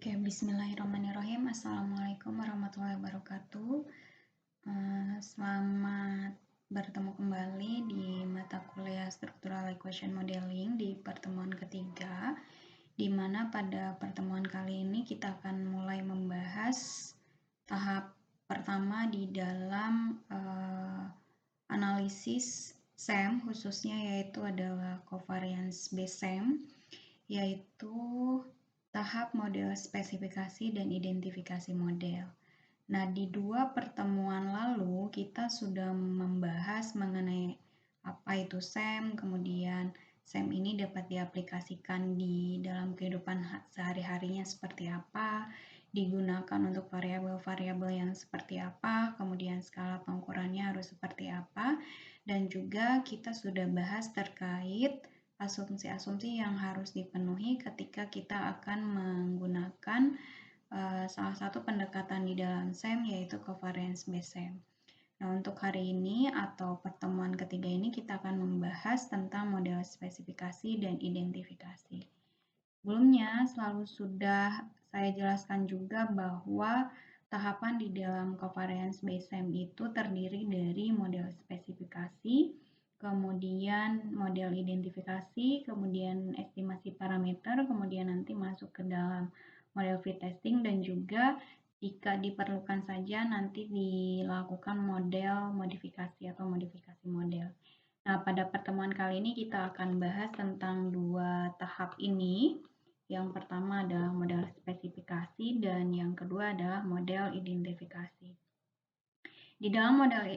Oke, bismillahirrahmanirrahim. Assalamualaikum warahmatullahi wabarakatuh. Selamat bertemu kembali di mata kuliah Structural Equation Modeling di pertemuan ketiga, di mana pada pertemuan kali ini kita akan mulai membahas tahap pertama di dalam analisis SEM, khususnya yaitu adalah covariance based SEM, yaitu tahap model spesifikasi dan identifikasi model. Nah, di dua pertemuan lalu kita sudah membahas mengenai apa itu SEM, kemudian SEM ini dapat diaplikasikan di dalam kehidupan sehari-harinya seperti apa, digunakan untuk variabel-variabel yang seperti apa, kemudian skala pengukurannya harus seperti apa, dan juga kita sudah bahas terkait asumsi-asumsi yang harus dipenuhi ketika kita akan menggunakan salah satu pendekatan di dalam SEM yaitu covariance based SEM. Nah, untuk hari ini atau pertemuan ketiga ini kita akan membahas tentang model spesifikasi dan identifikasi. Sebelumnya selalu sudah saya jelaskan juga bahwa tahapan di dalam covariance based SEM itu terdiri dari model spesifikasi, kemudian model identifikasi, kemudian estimasi parameter, kemudian nanti masuk ke dalam model fit testing, dan juga jika diperlukan saja nanti dilakukan model modifikasi atau modifikasi model. Nah, pada pertemuan kali ini kita akan bahas tentang dua tahap ini. Yang pertama adalah model spesifikasi dan yang kedua adalah model identifikasi. Di dalam model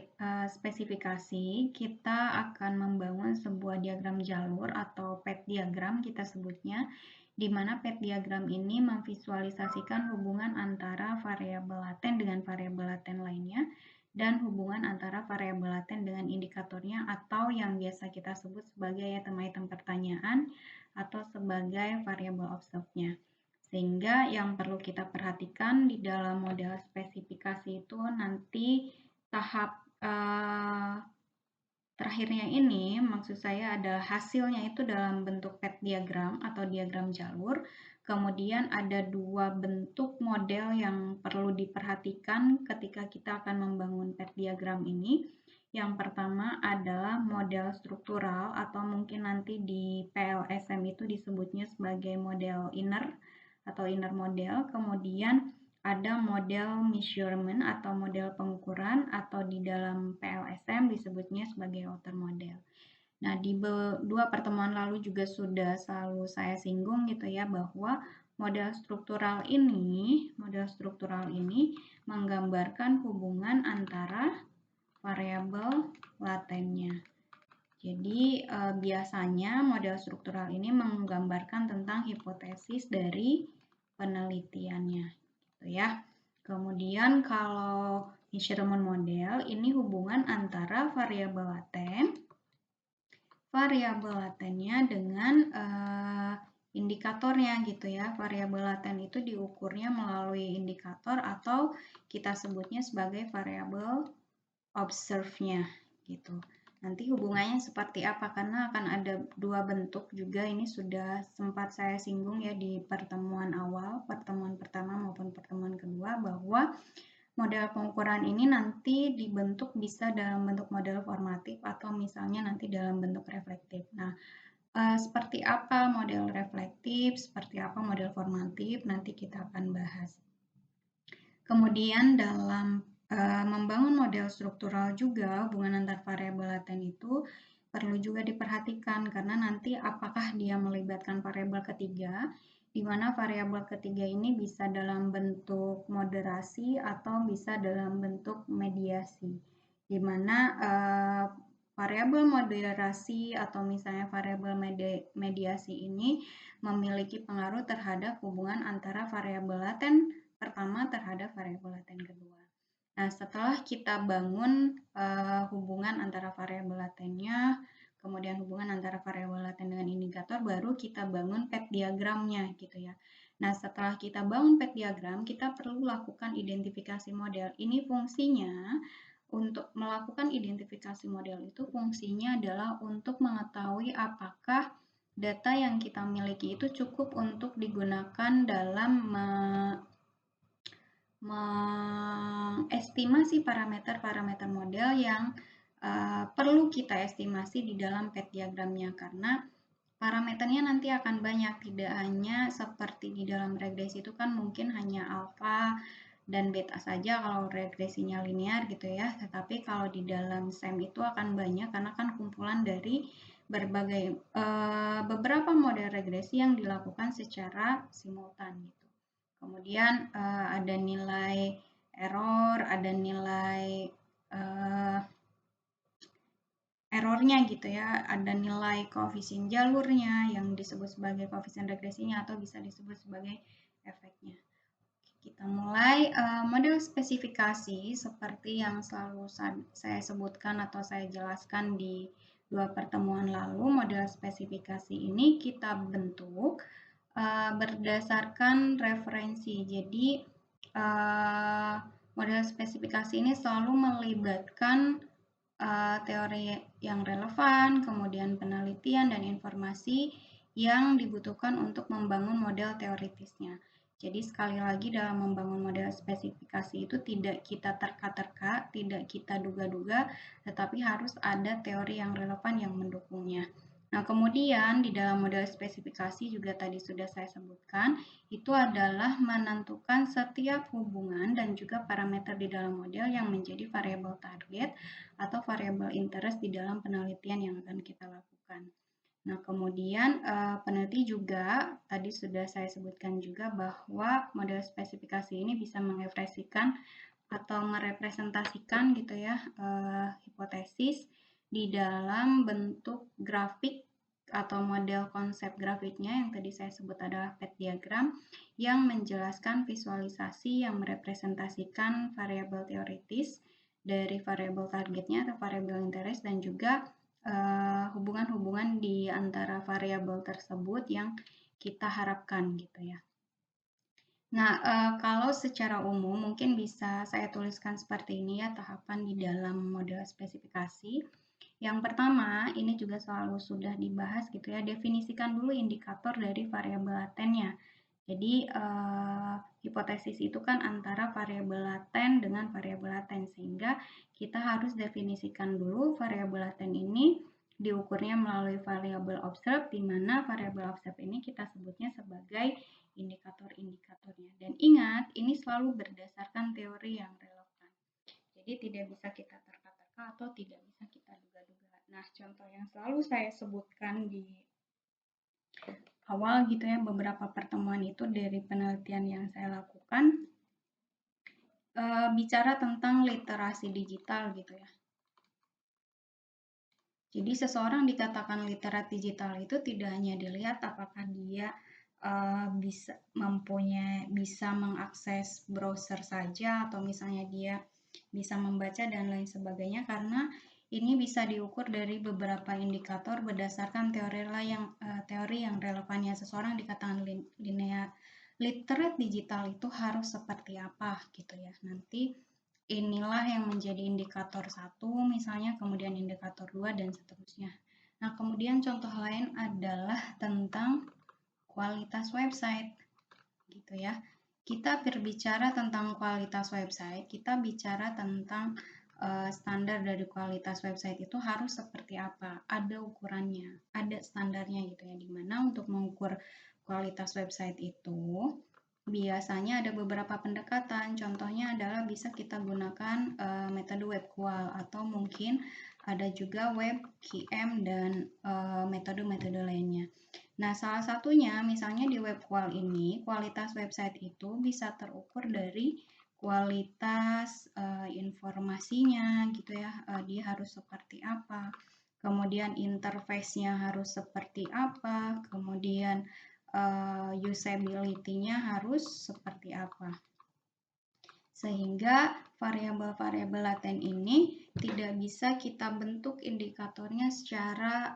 spesifikasi, kita akan membangun sebuah diagram jalur atau path diagram kita sebutnya, di mana path diagram ini memvisualisasikan hubungan antara variabel laten dengan variabel laten lainnya, dan hubungan antara variabel laten dengan indikatornya atau yang biasa kita sebut sebagai item-item pertanyaan atau sebagai variabel observe-nya. Sehingga yang perlu kita perhatikan di dalam model spesifikasi itu nanti tahap terakhirnya ini, maksud saya adalah hasilnya itu dalam bentuk path diagram atau diagram jalur. Kemudian ada dua bentuk model yang perlu diperhatikan ketika kita akan membangun path diagram ini. Yang pertama adalah model struktural atau mungkin nanti di PLSM itu disebutnya sebagai model inner atau inner model. Kemudian ada model measurement atau model pengukuran atau di dalam PLSM disebutnya sebagai outer model. Nah, di dua pertemuan lalu juga sudah selalu saya singgung gitu ya bahwa model struktural ini menggambarkan hubungan antara variabel latennya. Jadi biasanya model struktural ini menggambarkan tentang hipotesis dari penelitiannya. Gitu ya. Kemudian kalau measurement model ini hubungan antara variabel latennya dengan indikatornya gitu ya. Variabel laten itu diukurnya melalui indikator atau kita sebutnya sebagai variabel observe-nya gitu. Nanti hubungannya seperti apa, karena akan ada dua bentuk juga, ini sudah sempat saya singgung ya di pertemuan awal, pertemuan pertama maupun pertemuan kedua, bahwa model pengukuran ini nanti dibentuk bisa dalam bentuk model formatif atau misalnya nanti dalam bentuk reflektif. Nah, seperti apa model reflektif, seperti apa model formatif, nanti kita akan bahas. Kemudian dalam membangun model struktural juga, hubungan antar variabel laten itu perlu juga diperhatikan karena nanti apakah dia melibatkan variabel ketiga, di mana variabel ketiga ini bisa dalam bentuk moderasi atau bisa dalam bentuk mediasi, di mana variabel moderasi atau misalnya variabel mediasi ini memiliki pengaruh terhadap hubungan antara variabel laten pertama terhadap variabel laten kedua. Nah, setelah kita bangun hubungan antara variabel latennya, kemudian hubungan antara variabel laten dengan indikator, baru kita bangun path diagramnya gitu ya. Nah, setelah kita bangun path diagram, kita perlu lakukan identifikasi model. Ini fungsinya untuk melakukan identifikasi model itu fungsinya adalah untuk mengetahui apakah data yang kita miliki itu cukup untuk digunakan dalam mengestimasi parameter-parameter model yang perlu kita estimasi di dalam PET diagramnya, karena parameternya nanti akan banyak, tidak hanya seperti di dalam regresi itu kan mungkin hanya alfa dan beta saja kalau regresinya linear gitu ya, tetapi kalau di dalam SEM itu akan banyak karena kan kumpulan dari beberapa model regresi yang dilakukan secara simultan gitu. Kemudian ada nilai error, ada nilai errornya gitu ya, ada nilai koefisien jalurnya yang disebut sebagai koefisien regresinya atau bisa disebut sebagai efeknya. Kita mulai model spesifikasi seperti yang selalu saya sebutkan atau saya jelaskan di 2 pertemuan lalu. Model spesifikasi ini kita bentuk berdasarkan referensi. Jadi model spesifikasi ini selalu melibatkan teori yang relevan, kemudian penelitian dan informasi yang dibutuhkan untuk membangun model teoritisnya. Jadi sekali lagi dalam membangun model spesifikasi itu tidak kita terka-terka, tidak kita duga-duga, tetapi harus ada teori yang relevan yang mendukungnya. Nah, kemudian di dalam model spesifikasi juga tadi sudah saya sebutkan, itu adalah menentukan setiap hubungan dan juga parameter di dalam model yang menjadi variabel target atau variabel interest di dalam penelitian yang akan kita lakukan. Nah, kemudian peneliti juga tadi sudah saya sebutkan juga bahwa model spesifikasi ini bisa mengekspresikan atau merepresentasikan gitu ya hipotesis di dalam bentuk grafik atau model konsep grafiknya yang tadi saya sebut adalah PET diagram yang menjelaskan visualisasi yang merepresentasikan variabel teoritis dari variabel targetnya atau variabel interest dan juga hubungan-hubungan di antara variabel tersebut yang kita harapkan gitu ya. Nah, kalau secara umum mungkin bisa saya tuliskan seperti ini ya tahapan di dalam model spesifikasi. Yang pertama, ini juga selalu sudah dibahas gitu ya, definisikan dulu indikator dari variabel latennya. Jadi, hipotesis itu kan antara variabel laten dengan variabel laten, sehingga kita harus definisikan dulu variabel laten ini diukurnya melalui variabel observe, di mana variabel observe ini kita sebutnya sebagai indikator-indikatornya. Dan ingat, ini selalu berdasarkan teori yang relevan. Jadi tidak bisa kita terka-terka atau tidak bisa kita duga-duga. Nah, contoh yang selalu saya sebutkan di awal gitu ya, beberapa pertemuan itu dari penelitian yang saya lakukan, bicara tentang literasi digital gitu ya. Jadi seseorang dikatakan literat digital itu tidak hanya dilihat apakah dia bisa mengakses browser saja atau misalnya dia bisa membaca dan lain sebagainya, karena ini bisa diukur dari beberapa indikator berdasarkan teori yang relevannya. Seseorang dikatakan literat digital itu harus seperti apa gitu ya. Nanti inilah yang menjadi indikator 1 misalnya, kemudian indikator 2 dan seterusnya. Nah, kemudian contoh lain adalah tentang kualitas website gitu ya. Kita berbicara tentang kualitas website, kita bicara tentang standar dari kualitas website itu harus seperti apa? Ada ukurannya, ada standarnya gitu ya. Dimana untuk mengukur kualitas website itu biasanya ada beberapa pendekatan. Contohnya adalah bisa kita gunakan metode web qual atau mungkin ada juga web QM dan metode-metode lainnya. Nah, salah satunya misalnya di web qual ini, kualitas website itu bisa terukur dari kualitas informasinya gitu ya, dia harus seperti apa, kemudian interface-nya harus seperti apa, kemudian usability-nya harus seperti apa. Sehingga variabel-variabel laten ini tidak bisa kita bentuk indikatornya secara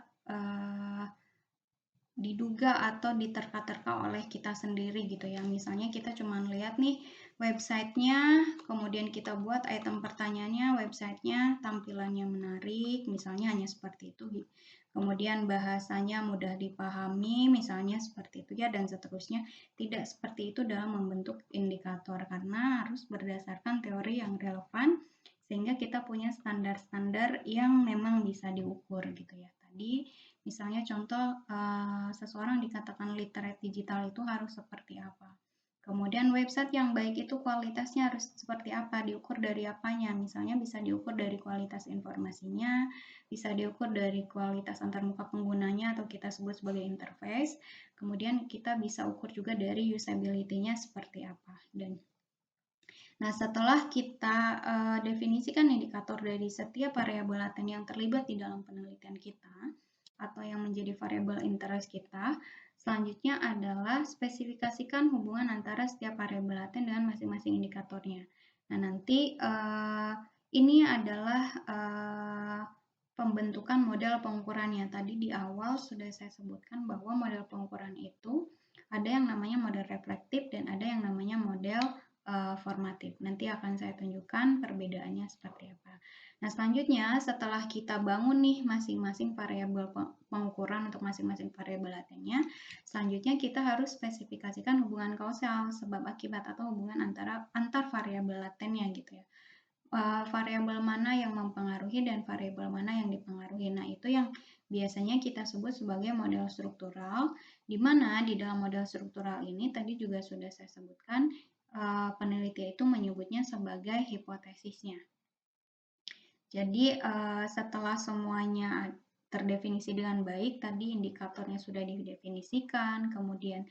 diduga atau diterka-terka oleh kita sendiri gitu ya. Misalnya kita cuma lihat nih websitenya, kemudian kita buat item pertanyaannya, websitenya tampilannya menarik, misalnya hanya seperti itu. kemudian bahasanya mudah dipahami, misalnya seperti itu ya, dan seterusnya. Tidak seperti itu dalam membentuk indikator, karena harus berdasarkan teori yang relevan, sehingga kita punya standar-standar yang memang bisa diukur gitu ya. Tadi misalnya contoh seseorang dikatakan literate digital itu harus seperti apa. Kemudian website yang baik itu kualitasnya harus seperti apa, diukur dari apanya. Misalnya bisa diukur dari kualitas informasinya, bisa diukur dari kualitas antarmuka penggunanya atau kita sebut sebagai interface. Kemudian kita bisa ukur juga dari usability-nya seperti apa. Nah, setelah kita definisikan indikator dari setiap variabel laten yang terlibat di dalam penelitian kita, atau yang menjadi variabel interest kita, selanjutnya adalah spesifikasikan hubungan antara setiap variabel laten dengan masing-masing indikatornya. Nah, nanti ini adalah pembentukan model pengukurannya. Tadi di awal sudah saya sebutkan bahwa model pengukuran itu ada yang namanya model reflektif dan ada yang namanya model formatif. Nanti akan saya tunjukkan perbedaannya seperti apa. Nah, selanjutnya setelah kita bangun nih masing-masing variabel pengukuran untuk masing-masing variabel latennya, selanjutnya kita harus spesifikasikan hubungan kausal sebab akibat atau hubungan antar variabel latennya gitu ya. Variabel mana yang mempengaruhi dan variabel mana yang dipengaruhi. Nah, itu yang biasanya kita sebut sebagai model struktural, di mana di dalam model struktural ini tadi juga sudah saya sebutkan, peneliti itu menyebutnya sebagai hipotesisnya. Jadi setelah semuanya terdefinisi dengan baik, tadi indikatornya sudah didefinisikan, kemudian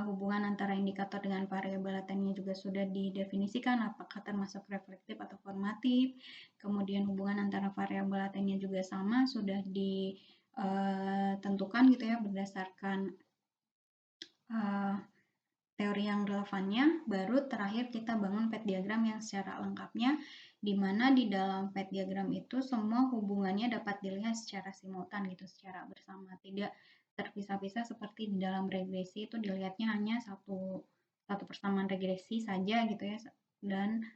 hubungan antara indikator dengan variabel latennya juga sudah didefinisikan apakah termasuk reflektif atau formatif, kemudian hubungan antara variabel latennya juga sama, sudah ditentukan gitu ya berdasarkan teori yang relevannya, baru terakhir kita bangun pet diagram yang secara lengkapnya, di mana di dalam pet diagram itu semua hubungannya dapat dilihat secara simultan gitu, secara bersama, tidak terpisah-pisah seperti di dalam regresi itu dilihatnya hanya satu persamaan regresi saja gitu ya, dan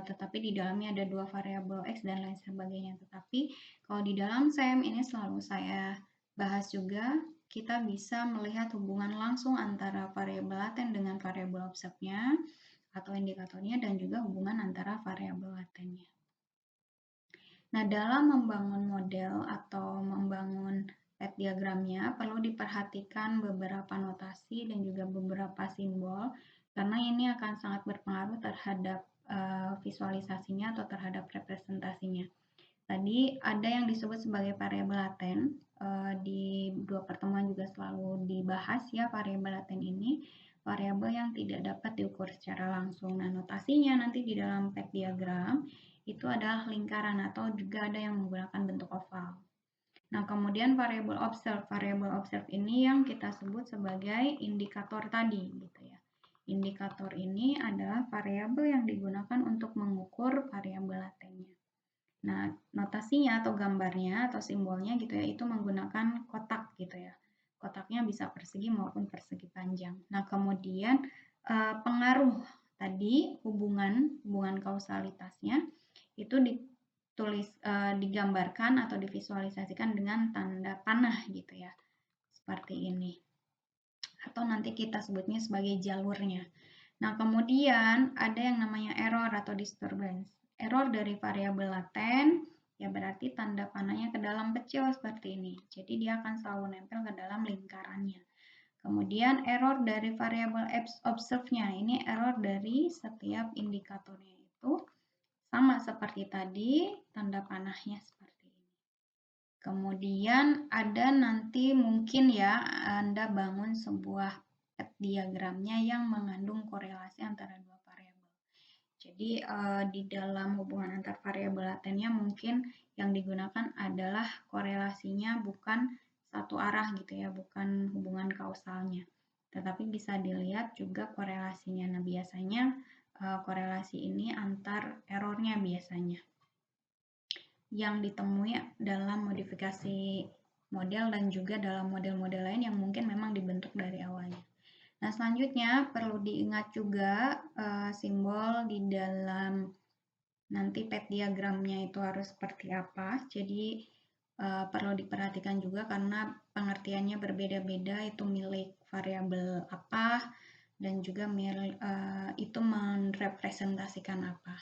tetapi di dalamnya ada dua variabel X dan lain sebagainya. Tetapi kalau di dalam SEM ini selalu saya bahas juga, kita bisa melihat hubungan langsung antara variabel laten dengan variabel observe-nya atau indikatornya dan juga hubungan antara variabel latennya. Nah, dalam membangun model atau membangun pet diagramnya perlu diperhatikan beberapa notasi dan juga beberapa simbol karena ini akan sangat berpengaruh terhadap visualisasinya atau terhadap representasinya. Tadi ada yang disebut sebagai variabel laten, di dua pertemuan juga selalu dibahas ya variabel laten ini, variabel yang tidak dapat diukur secara langsung. Nah, notasinya nanti di dalam pet diagram itu adalah lingkaran atau juga ada yang menggunakan bentuk oval. Nah, kemudian variabel observe ini yang kita sebut sebagai indikator tadi gitu ya. Indikator ini adalah variabel yang digunakan untuk mengukur variabel latennya. Nah, notasinya atau gambarnya atau simbolnya gitu ya, itu menggunakan kotak gitu ya. Kotaknya bisa persegi maupun persegi panjang. Nah, kemudian pengaruh tadi hubungan kausalitasnya itu digambarkan atau divisualisasikan dengan tanda panah gitu ya. Seperti ini. Atau nanti kita sebutnya sebagai jalurnya. Nah, kemudian ada yang namanya error atau disturbance. Error dari variabel laten, ya berarti tanda panahnya ke dalam kecil seperti ini. Jadi dia akan selalu nempel ke dalam lingkarannya. Kemudian error dari variabel observe-nya. Ini error dari setiap indikatornya itu sama seperti tadi, tanda panahnya seperti ini. Kemudian ada nanti mungkin ya Anda bangun sebuah diagramnya yang mengandung korelasi antara dua variabel. Jadi di dalam hubungan antar variabel latennya mungkin yang digunakan adalah korelasinya bukan satu arah gitu ya, bukan hubungan kausalnya. Tetapi bisa dilihat juga korelasinya. Nah, biasanya korelasi ini antar errornya biasanya yang ditemui dalam modifikasi model dan juga dalam model-model lain yang mungkin memang dibentuk dari awalnya. Nah, selanjutnya perlu diingat juga simbol di dalam nanti pet diagramnya itu harus seperti apa. Jadi perlu diperhatikan juga karena pengertiannya berbeda-beda, itu milik variabel apa dan juga itu merepresentasikan apa.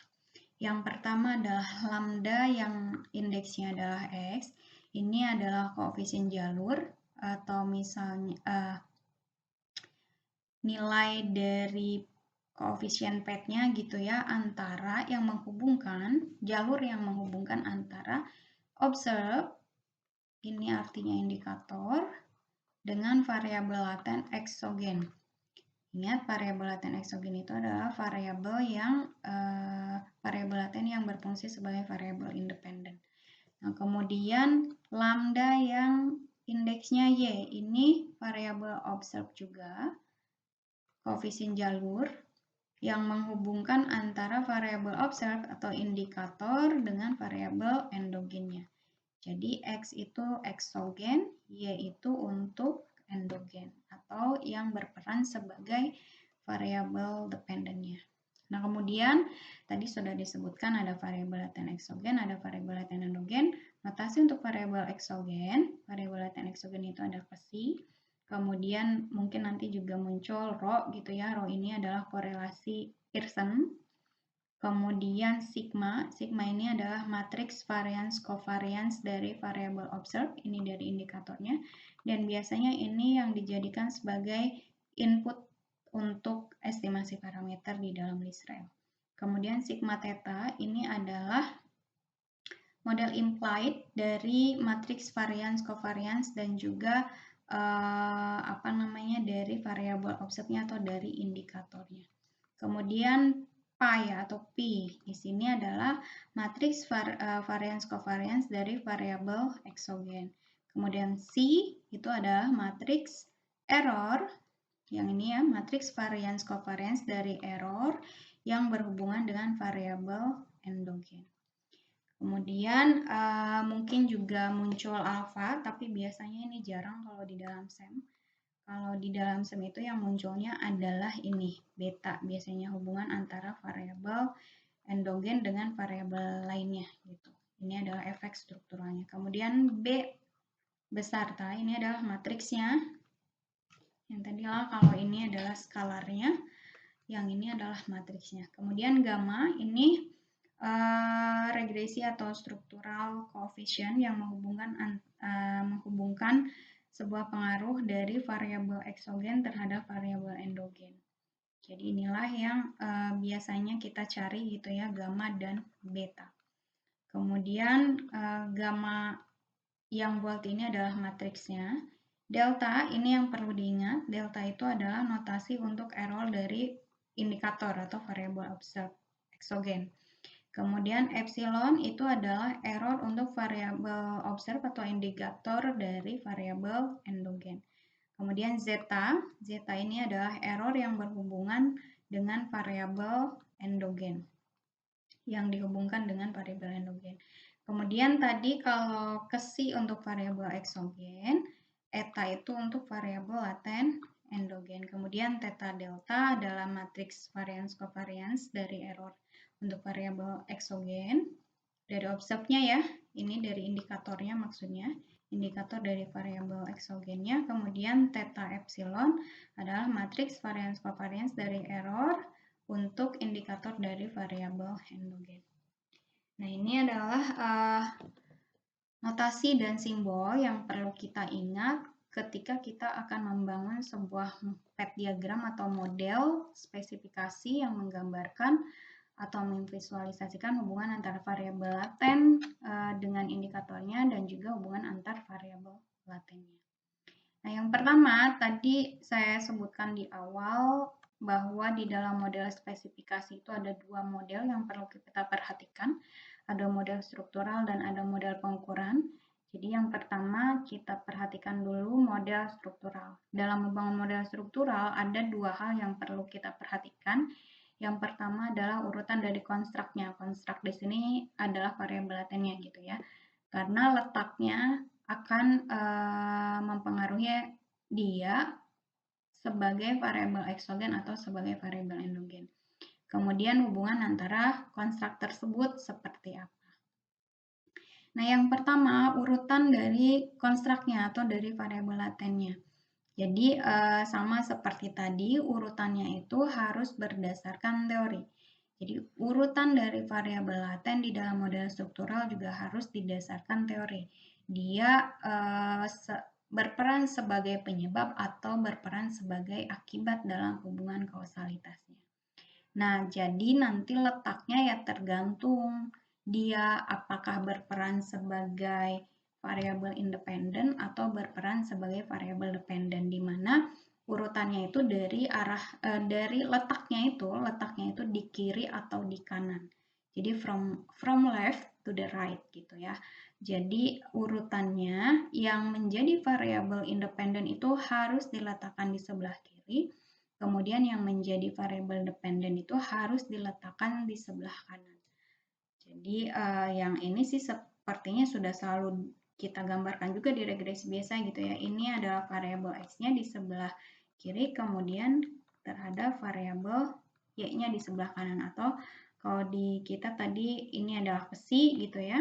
Yang pertama adalah lambda yang indeksnya adalah X. Ini adalah koefisien jalur atau misalnya nilai dari koefisien PET-nya gitu ya, antara yang menghubungkan, jalur yang menghubungkan antara observe, ini artinya indikator, dengan variabel laten eksogen. Ingat, variabel laten eksogen itu adalah variabel laten yang berfungsi sebagai variabel independen. Nah, kemudian lambda yang indeksnya Y, ini variabel observe juga, koefisien jalur yang menghubungkan antara variabel observe atau indikator dengan variabel endogennya. Jadi X itu eksogen, Y itu untuk endogen atau yang berperan sebagai variabel dependennya. Nah, kemudian tadi sudah disebutkan ada variabel laten eksogen, ada variabel laten endogen. Notasi untuk variabel laten eksogen itu ada psi. Kemudian mungkin nanti juga muncul rho gitu ya. Rho ini adalah korelasi Pearson. Kemudian sigma ini adalah matriks variance covariance dari variabel observe, ini dari indikatornya, dan biasanya ini yang dijadikan sebagai input untuk estimasi parameter di dalam list rel. Kemudian sigma theta ini adalah model implied dari matriks variance covariance dan juga dari variabel observe-nya atau dari indikatornya. Kemudian pi atau P di sini adalah matriks variance covariance dari variabel eksogen. Kemudian C itu adalah matriks error, yang ini ya, matriks variance covariance dari error yang berhubungan dengan variabel endogen. Kemudian mungkin juga muncul alfa, tapi biasanya ini jarang kalau di dalam SEM. Kalau di dalam SEM itu yang munculnya adalah ini, beta, biasanya hubungan antara variabel endogen dengan variabel lainnya gitu. Ini adalah efek strukturalnya. Kemudian B beserta, ini adalah matriksnya. Yang tadilah kalau ini adalah skalarnya, yang ini adalah matriksnya. Kemudian gamma ini regresi atau struktural coefficient yang menghubungkan sebuah pengaruh dari variabel eksogen terhadap variabel endogen. Jadi inilah yang biasanya kita cari gitu ya, gamma dan beta. Kemudian gamma yang volt ini adalah matriksnya. Delta ini yang perlu diingat, delta itu adalah notasi untuk error dari indikator atau variabel observe eksogen. Kemudian epsilon itu adalah error untuk variabel observe atau indikator dari variabel endogen. Kemudian zeta ini adalah error yang berhubungan dengan variabel endogen, yang dihubungkan dengan variabel endogen. Kemudian tadi kalau kesi untuk variabel eksogen, eta itu untuk variabel laten endogen. Kemudian theta delta adalah matriks variance covariance dari error untuk variabel eksogen dari observe-nya ya, ini dari indikatornya maksudnya, indikator dari variabel eksogennya. Kemudian theta epsilon adalah matriks variance covariance dari error untuk indikator dari variabel endogen. Nah, ini adalah notasi dan simbol yang perlu kita ingat ketika kita akan membangun sebuah PET diagram atau model spesifikasi yang menggambarkan atau memvisualisasikan hubungan antara variabel laten dengan indikatornya dan juga hubungan antar variabel latennya. Nah, yang pertama tadi saya sebutkan di awal bahwa di dalam model spesifikasi itu ada dua model yang perlu kita perhatikan. Ada model struktural dan ada model pengukuran. Jadi yang pertama kita perhatikan dulu model struktural. Dalam membangun model struktural ada dua hal yang perlu kita perhatikan. Yang pertama adalah urutan dari konstruknya. Konstruk di sini adalah variabel latennya gitu ya. Karena letaknya akan mempengaruhi dia sebagai variabel eksogen atau sebagai variabel endogen. Kemudian hubungan antara konstruk tersebut seperti apa. Nah, yang pertama urutan dari konstruknya atau dari variabel latennya. Jadi, sama seperti tadi, urutannya itu harus berdasarkan teori. Jadi, urutan dari variabel laten di dalam model struktural juga harus didasarkan teori. Dia berperan sebagai penyebab atau berperan sebagai akibat dalam hubungan kausalitasnya. Nah, jadi nanti letaknya ya tergantung dia apakah berperan sebagai variabel independen atau berperan sebagai variabel dependen, di mana urutannya itu dari letaknya itu di kiri atau di kanan. Jadi from left to the right gitu ya. Jadi urutannya yang menjadi variabel independen itu harus diletakkan di sebelah kiri. Kemudian yang menjadi variabel dependen itu harus diletakkan di sebelah kanan. Jadi yang ini sih sepertinya sudah selalu kita gambarkan juga di regresi biasa gitu ya. Ini adalah variabel X-nya di sebelah kiri, kemudian terhadap variabel Y-nya di sebelah kanan. Atau kalau di kita tadi ini adalah psi gitu ya.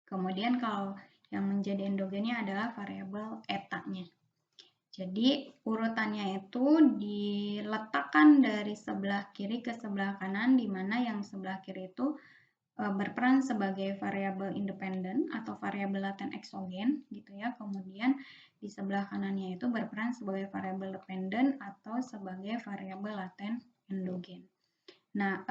Kemudian kalau yang menjadi endogennya adalah variabel eta-nya. Jadi urutannya itu diletakkan dari sebelah kiri ke sebelah kanan, di mana yang sebelah kiri itu berperan sebagai variabel independen atau variabel laten eksogen gitu ya. Kemudian di sebelah kanannya itu berperan sebagai variabel dependen atau sebagai variabel laten endogen. Nah,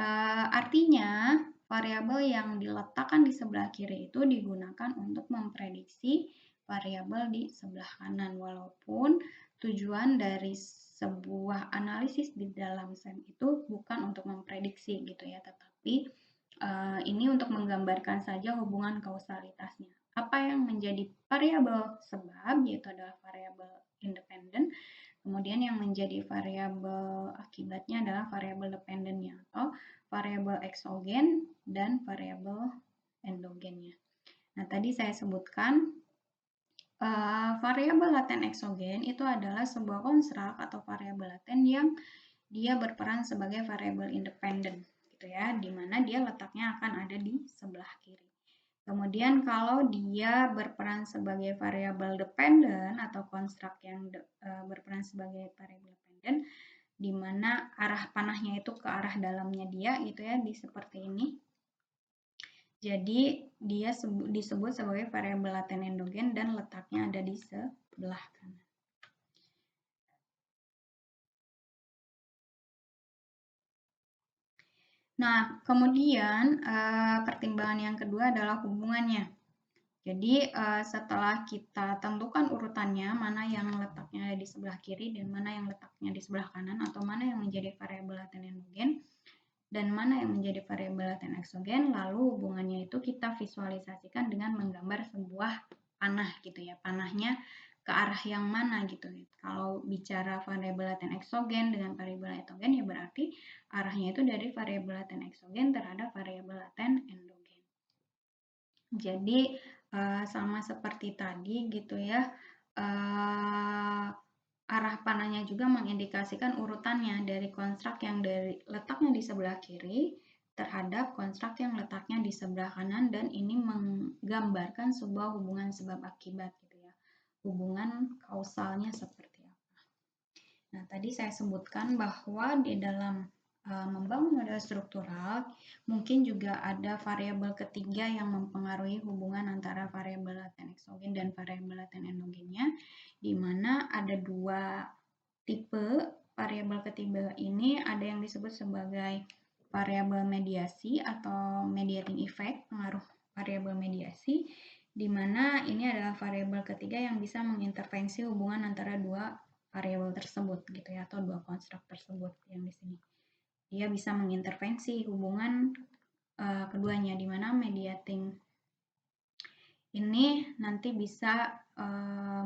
artinya variabel yang diletakkan di sebelah kiri itu digunakan untuk memprediksi variabel di sebelah kanan, walaupun tujuan dari sebuah analisis di dalam SEM itu bukan untuk memprediksi gitu ya, tetapi ini untuk menggambarkan saja hubungan kausalitasnya. Apa yang menjadi variabel sebab, yaitu adalah variabel independen, kemudian yang menjadi variabel akibatnya adalah variabel dependennya atau variabel eksogen dan variabel endogennya. Nah, tadi saya sebutkan variabel laten eksogen itu adalah sebuah konstruk atau variabel laten yang dia berperan sebagai variabel independen gitu ya, di mana dia letaknya akan ada di sebelah kiri. Kemudian kalau dia berperan sebagai variabel dependen atau konstruk yang berperan sebagai variabel dependen, di mana arah panahnya itu ke arah dalamnya dia gitu ya, di seperti ini. Jadi dia disebut sebagai variabel laten endogen dan letaknya ada di sebelah kanan. Nah, kemudian pertimbangan yang kedua adalah hubungannya. Jadi setelah kita tentukan urutannya, mana yang letaknya ada di sebelah kiri dan mana yang letaknya di sebelah kanan, atau mana yang menjadi variabel laten endogen dan mana yang menjadi variabel laten eksogen, lalu hubungannya itu kita visualisasikan dengan menggambar sebuah panah gitu ya. Panahnya ke arah yang mana gitu. Kalau bicara variabel laten eksogen dengan variabel endogen ya berarti arahnya itu dari variabel laten eksogen terhadap variabel laten endogen. Jadi sama seperti tadi gitu ya, arah panahnya juga mengindikasikan urutannya dari konstruk yang letaknya di sebelah kiri terhadap konstruk yang letaknya di sebelah kanan, dan ini menggambarkan sebuah hubungan sebab akibat gitu ya. Hubungan kausalnya seperti apa. Nah, tadi saya sebutkan bahwa di dalam membangun model struktural, mungkin juga ada variabel ketiga yang mempengaruhi hubungan antara variabel laten eksogen dan variabel laten endogennya, di mana ada dua tipe variabel ketiga ini. Ada yang disebut sebagai variabel mediasi atau mediating effect, pengaruh variabel mediasi, di mana ini adalah variabel ketiga yang bisa mengintervensi hubungan antara dua variabel tersebut gitu ya, atau dua konstruk tersebut yang di sini. Dia bisa mengintervensi hubungan keduanya, di mana mediating ini nanti bisa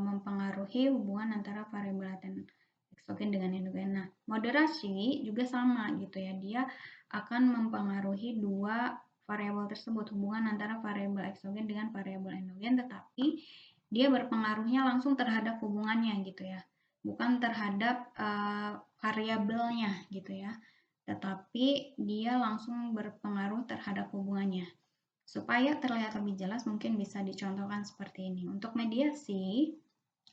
mempengaruhi hubungan antara variabel laten eksogen dengan endogen. Nah, moderasi juga sama gitu ya. Dia akan mempengaruhi dua variabel tersebut, hubungan antara variabel eksogen dengan variabel endogen, tetapi dia berpengaruhnya langsung terhadap hubungannya gitu ya. Bukan terhadap variabelnya gitu ya. Tetapi dia langsung berpengaruh terhadap hubungannya. Supaya terlihat lebih jelas mungkin bisa dicontohkan seperti ini. Untuk mediasi,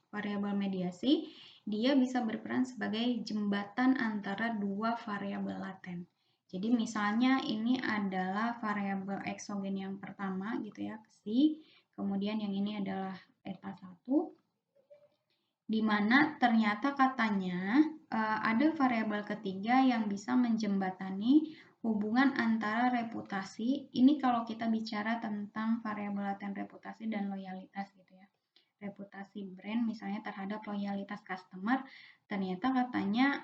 variabel mediasi, dia bisa berperan sebagai jembatan antara dua variabel laten. Jadi misalnya ini adalah variabel eksogen yang pertama gitu ya, psi, kemudian yang ini adalah eta 1, di mana ternyata katanya ada variabel ketiga yang bisa menjembatani hubungan antara reputasi. Ini kalau kita bicara tentang variabel laten reputasi dan loyalitas gitu ya. Reputasi brand misalnya terhadap loyalitas customer, ternyata katanya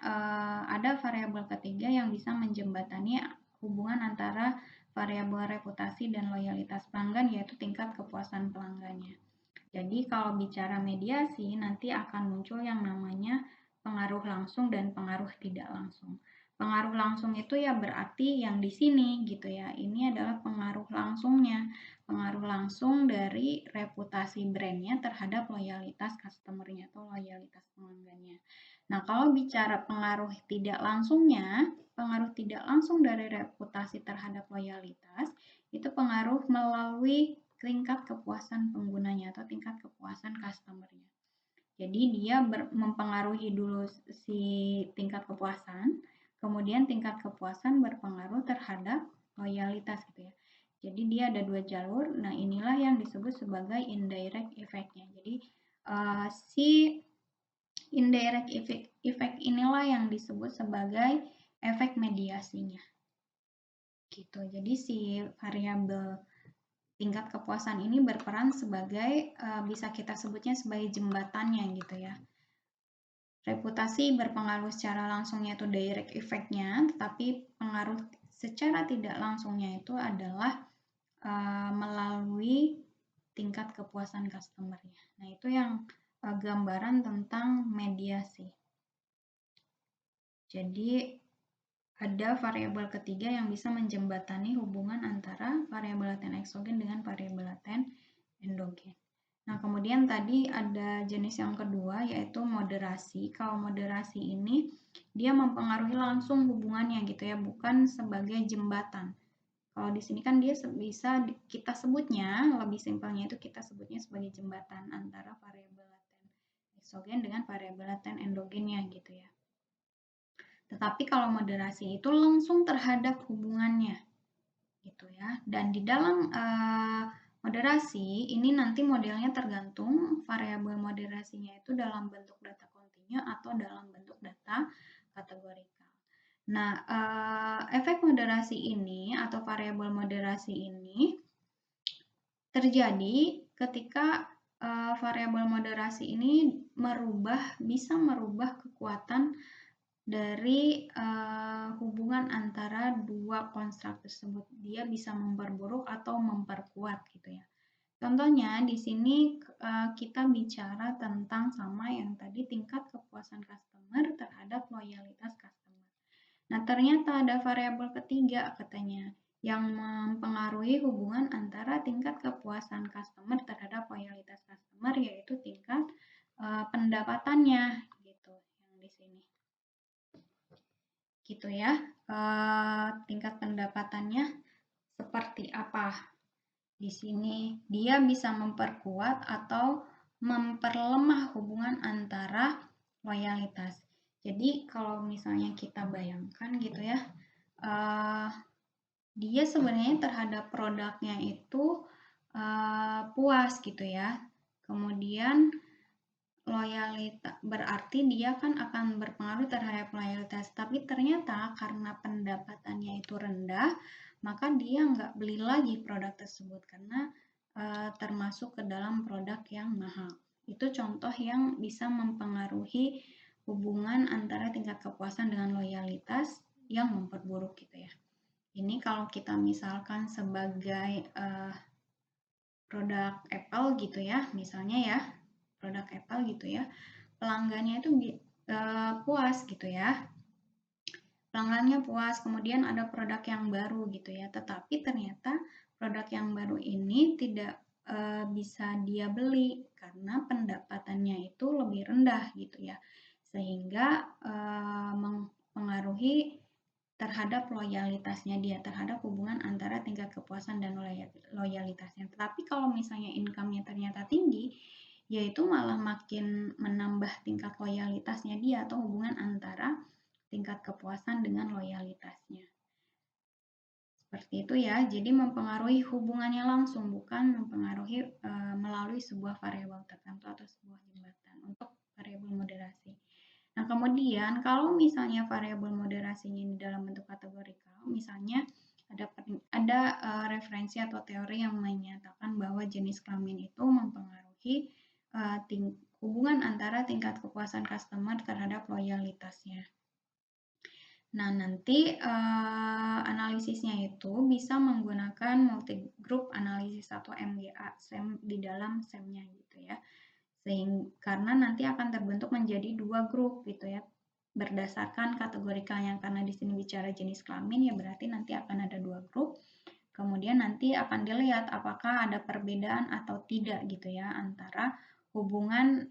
ada variabel ketiga yang bisa menjembatani hubungan antara variabel reputasi dan loyalitas pelanggan, yaitu tingkat kepuasan pelanggannya. Jadi kalau bicara mediasi nanti akan muncul yang namanya pengaruh langsung dan pengaruh tidak langsung. Pengaruh langsung itu ya berarti yang di sini gitu ya. Ini adalah pengaruh langsungnya. Pengaruh langsung dari reputasi brandnya terhadap loyalitas customer-nya atau loyalitas pelanggannya. Nah, kalau bicara pengaruh tidak langsungnya, pengaruh tidak langsung dari reputasi terhadap loyalitas, itu pengaruh melalui tingkat kepuasan penggunanya atau tingkat kepuasan customer-nya. Jadi dia mempengaruhi dulu si tingkat kepuasan, kemudian tingkat kepuasan berpengaruh terhadap loyalitas gitu ya. Jadi dia ada dua jalur. Nah, inilah yang disebut sebagai indirect effect-nya. Jadi si indirect effect inilah yang disebut sebagai efek mediasinya. Gitu. Jadi si variabel tingkat kepuasan ini berperan sebagai bisa kita sebutnya sebagai jembatannya gitu ya. Reputasi berpengaruh secara langsungnya itu direct effect-nya, tetapi pengaruh secara tidak langsungnya itu adalah melalui tingkat kepuasan customer-nya. Nah, itu yang gambaran tentang mediasi. Jadi ada variabel ketiga yang bisa menjembatani hubungan antara variabel laten eksogen dengan variabel laten endogen. Nah, kemudian tadi ada jenis yang kedua yaitu moderasi. Kalau moderasi ini dia mempengaruhi langsung hubungannya gitu ya, bukan sebagai jembatan. Kalau di sini kan dia bisa kita sebutnya, lebih simpelnya itu kita sebutnya sebagai jembatan antara variabel laten eksogen dengan variabel laten endogennya gitu ya. Tetapi kalau moderasi itu langsung terhadap hubungannya gitu ya. Dan di dalam moderasi ini nanti modelnya tergantung variabel moderasinya itu dalam bentuk data kontinu atau dalam bentuk data kategorikal. Nah, efek moderasi ini atau variabel moderasi ini terjadi ketika variabel moderasi ini bisa merubah kekuatan dari hubungan antara dua konstruk tersebut. Dia bisa memperburuk atau memperkuat gitu ya. Contohnya di sini kita bicara tentang sama yang tadi tingkat kepuasan customer terhadap loyalitas customer. Nah, ternyata ada variabel ketiga katanya yang mempengaruhi hubungan antara tingkat kepuasan customer terhadap loyalitas customer, yaitu tingkat pendapatannya gitu yang di sini. Gitu ya. Tingkat pendapatannya seperti apa? Di sini dia bisa memperkuat atau memperlemah hubungan antara loyalitas. Jadi kalau misalnya kita bayangkan gitu ya, dia sebenarnya terhadap produknya itu puas gitu ya. Kemudian loyalitas berarti dia kan akan berpengaruh terhadap loyalitas, tapi ternyata karena pendapatannya itu rendah, maka dia nggak beli lagi produk tersebut karena termasuk ke dalam produk yang mahal. Itu contoh yang bisa mempengaruhi hubungan antara tingkat kepuasan dengan loyalitas yang memperburuk gitu ya. Ini kalau kita misalkan sebagai produk Apple gitu ya, misalnya ya, produk Apple gitu ya, pelanggannya itu puas gitu ya. Pelanggannya puas, kemudian ada produk yang baru gitu ya. Tetapi ternyata produk yang baru ini tidak bisa dia beli karena pendapatannya itu lebih rendah gitu ya. Sehingga mempengaruhi terhadap loyalitasnya dia, terhadap hubungan antara tingkat kepuasan dan loyalitasnya. Tetapi kalau misalnya income-nya ternyata tinggi, yaitu malah makin menambah tingkat loyalitasnya dia atau hubungan antara tingkat kepuasan dengan loyalitasnya. Seperti itu ya, jadi mempengaruhi hubungannya langsung, bukan mempengaruhi melalui sebuah variabel tertentu atau sebuah jembatan untuk variabel moderasi. Nah, kemudian kalau misalnya variabel moderasinya ini dalam bentuk kategorikal, misalnya ada referensi atau teori yang menyatakan bahwa jenis kelamin itu mempengaruhi hubungan antara tingkat kepuasan customer terhadap loyalitasnya. Nah, nanti analisisnya itu bisa menggunakan multi-group analisis atau MGA, SEM di dalam SEM-nya gitu ya. Karena nanti akan terbentuk menjadi 2 grup gitu ya. Berdasarkan kategorikalnya, karena di sini bicara jenis kelamin ya berarti nanti akan ada 2 grup. Kemudian nanti akan dilihat apakah ada perbedaan atau tidak gitu ya antara hubungan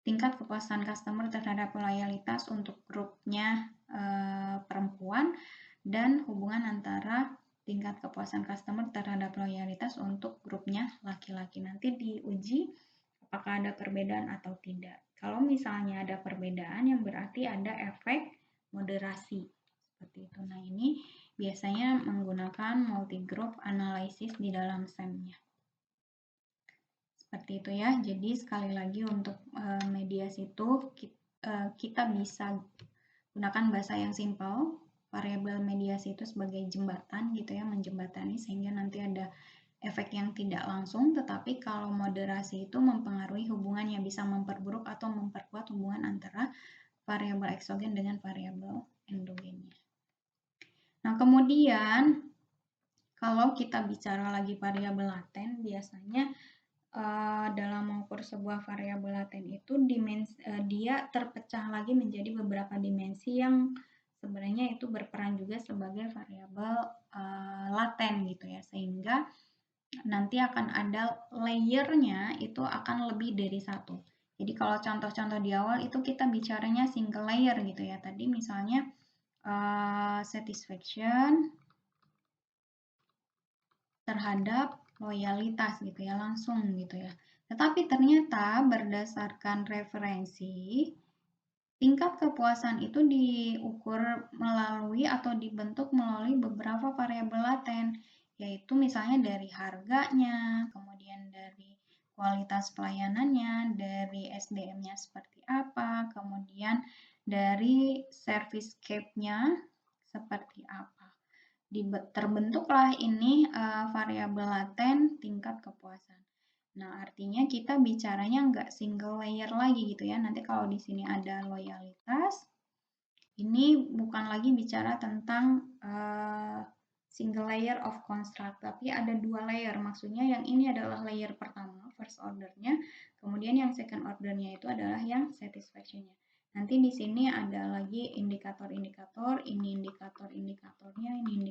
tingkat kepuasan customer terhadap loyalitas untuk grupnya perempuan dan hubungan antara tingkat kepuasan customer terhadap loyalitas untuk grupnya laki-laki. Nanti diuji apakah ada perbedaan atau tidak. Kalau misalnya ada perbedaan yang berarti ada efek moderasi. Seperti itu. Nah, ini biasanya menggunakan multi-group analysis di dalam SEM-nya. Seperti itu ya. Jadi sekali lagi untuk mediasi itu kita bisa gunakan bahasa yang simpel. Variabel mediasi itu sebagai jembatan gitu ya, menjembatani sehingga nanti ada efek yang tidak langsung, tetapi kalau moderasi itu mempengaruhi hubungannya, bisa memperburuk atau memperkuat hubungan antara variabel eksogen dengan variabel endogennya. Nah, kemudian kalau kita bicara lagi variabel laten, biasanya dalam mengukur sebuah variabel laten itu dia terpecah lagi menjadi beberapa dimensi yang sebenarnya itu berperan juga sebagai variabel laten gitu ya, sehingga nanti akan ada layernya itu akan lebih dari satu. Jadi kalau contoh-contoh di awal itu kita bicaranya single layer gitu ya. Tadi misalnya satisfaction terhadap loyalitas gitu ya, langsung gitu ya. Tetapi ternyata berdasarkan referensi, tingkat kepuasan itu diukur melalui atau dibentuk melalui beberapa variabel laten, yaitu misalnya dari harganya, kemudian dari kualitas pelayanannya, dari SDM-nya seperti apa, kemudian dari service scape-nya seperti apa. Terbentuklah ini variabel laten tingkat kepuasan. Nah, artinya kita bicaranya nggak single layer lagi gitu ya. Nanti kalau di sini ada loyalitas, ini bukan lagi bicara tentang single layer of construct, tapi ada 2 layer. Maksudnya yang ini adalah layer pertama, first order-nya, kemudian yang second order-nya itu adalah yang satisfaction-nya. Nanti di sini ada lagi indikator-indikator, ini indikator-indikatornya, ini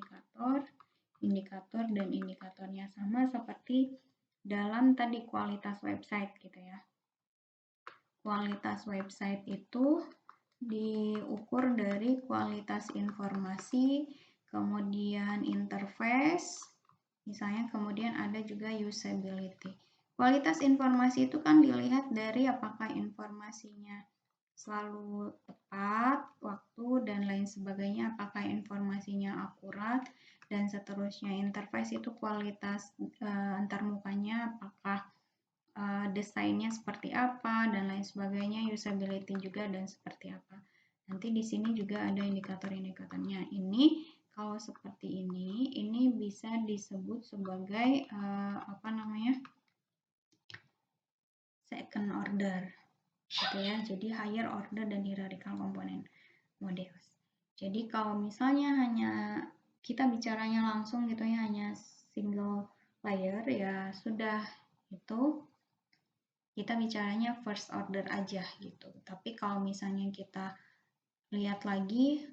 indikator, dan indikatornya sama seperti dalam tadi kualitas website gitu ya. Kualitas website itu diukur dari kualitas informasi, kemudian interface, misalnya kemudian ada juga usability. Kualitas informasi itu kan dilihat dari apakah informasinya selalu tepat, waktu, dan lain sebagainya, apakah informasinya akurat, dan seterusnya. Interface itu kualitas antarmukanya, apakah desainnya seperti apa, dan lain sebagainya, usability juga, dan seperti apa. Nanti di sini juga ada indikator-indikatornya. Ini kalau seperti ini bisa disebut sebagai second order. Gitu ya. Jadi higher order dan hierarchical component models. Jadi kalau misalnya hanya kita bicaranya langsung gitu ya, hanya single layer ya sudah itu kita bicaranya first order aja gitu. Tapi kalau misalnya kita lihat lagi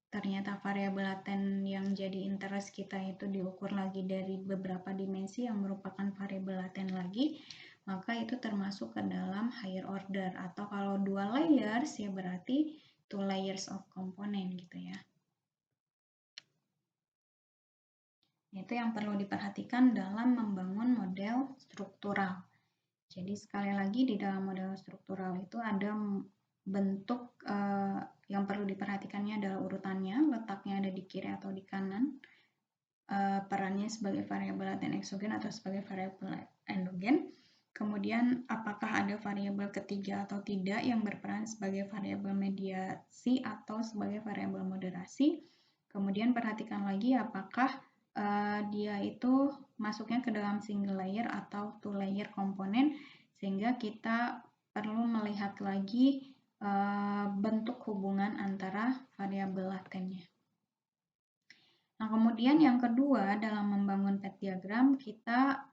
ternyata variabel laten yang jadi interest kita itu diukur lagi dari beberapa dimensi yang merupakan variabel laten lagi, maka itu termasuk ke dalam higher order. Atau kalau 2 layers ya berarti two layers of component gitu ya. Itu yang perlu diperhatikan dalam membangun model struktural. Jadi sekali lagi di dalam model struktural itu ada bentuk yang perlu diperhatikannya adalah urutannya, letaknya ada di kiri atau di kanan, perannya sebagai variabel laten eksogen atau sebagai variabel endogen. Kemudian apakah ada variabel ketiga atau tidak yang berperan sebagai variabel mediasi atau sebagai variabel moderasi. Kemudian perhatikan lagi apakah dia itu masuknya ke dalam single layer atau two layer komponen, sehingga kita perlu melihat lagi bentuk hubungan antara variabel latennya. Nah, kemudian yang kedua dalam membangun pet diagram kita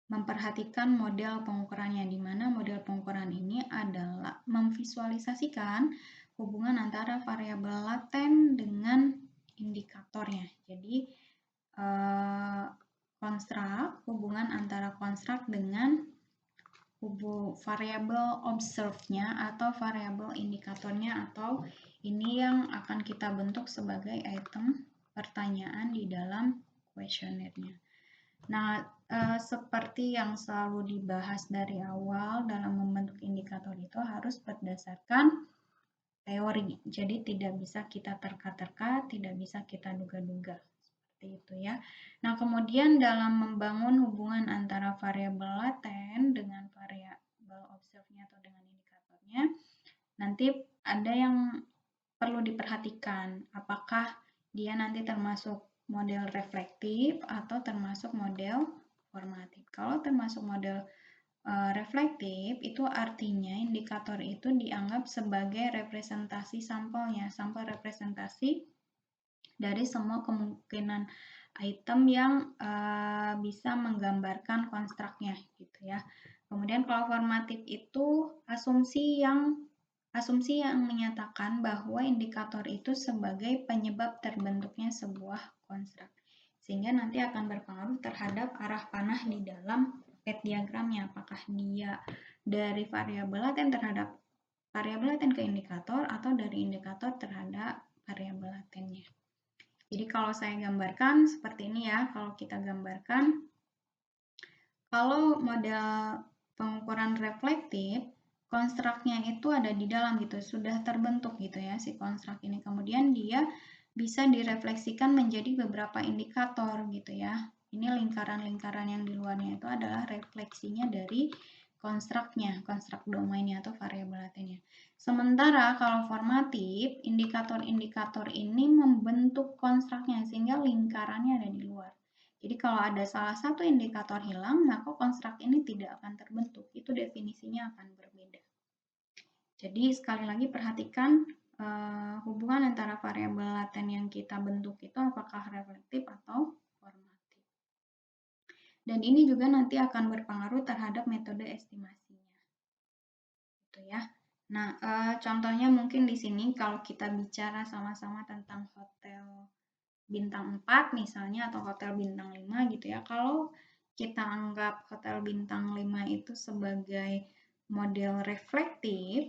memperhatikan model pengukurannya, di mana model pengukuran ini adalah memvisualisasikan hubungan antara variabel laten dengan indikatornya. Jadi hubungan antara konstruk dengan variabel observe-nya atau variabel indikatornya, atau ini yang akan kita bentuk sebagai item pertanyaan di dalam kuesionernya. Nah, seperti yang selalu dibahas dari awal dalam membentuk indikator itu harus berdasarkan teori. Jadi tidak bisa kita terka-terka, tidak bisa kita duga-duga. Seperti itu ya. Nah, kemudian dalam membangun hubungan antara variabel laten dengan variabel observe-nya atau dengan indikatornya, nanti ada yang perlu diperhatikan. Apakah dia nanti termasuk model reflektif atau termasuk model formatif. Kalau termasuk model reflektif, itu artinya indikator itu dianggap sebagai representasi sampelnya, sampel representasi dari semua kemungkinan item yang bisa menggambarkan konstruknya gitu ya. Kemudian kalau formatif itu asumsi yang menyatakan bahwa indikator itu sebagai penyebab terbentuknya sebuah konstruk, sehingga nanti akan berpengaruh terhadap arah panah di dalam pet diagramnya, apakah dia dari variabel laten terhadap variabel laten ke indikator atau dari indikator terhadap variabel latennya. Jadi kalau saya gambarkan seperti ini ya, kalau kita gambarkan, kalau model pengukuran reflektif, konstruknya itu ada di dalam gitu, sudah terbentuk gitu ya si konstruk ini. Kemudian dia bisa direfleksikan menjadi beberapa indikator gitu ya. Ini lingkaran-lingkaran yang di luarnya itu adalah refleksinya dari konstruknya, konstruk domainnya atau variabel latennya. Sementara kalau formatif, indikator-indikator ini membentuk konstruknya sehingga lingkarannya ada di luar. Jadi kalau ada salah satu indikator hilang, maka konstruk ini tidak akan terbentuk. Itu definisinya akan berbeda. Jadi sekali lagi perhatikan hubungan antara variabel laten yang kita bentuk itu apakah reflektif atau formatif. Dan ini juga nanti akan berpengaruh terhadap metode estimasinya. Gitu ya. Nah, contohnya mungkin di sini kalau kita bicara sama-sama tentang hotel bintang 4 misalnya atau hotel bintang 5 gitu ya. Kalau kita anggap hotel bintang 5 itu sebagai model reflektif,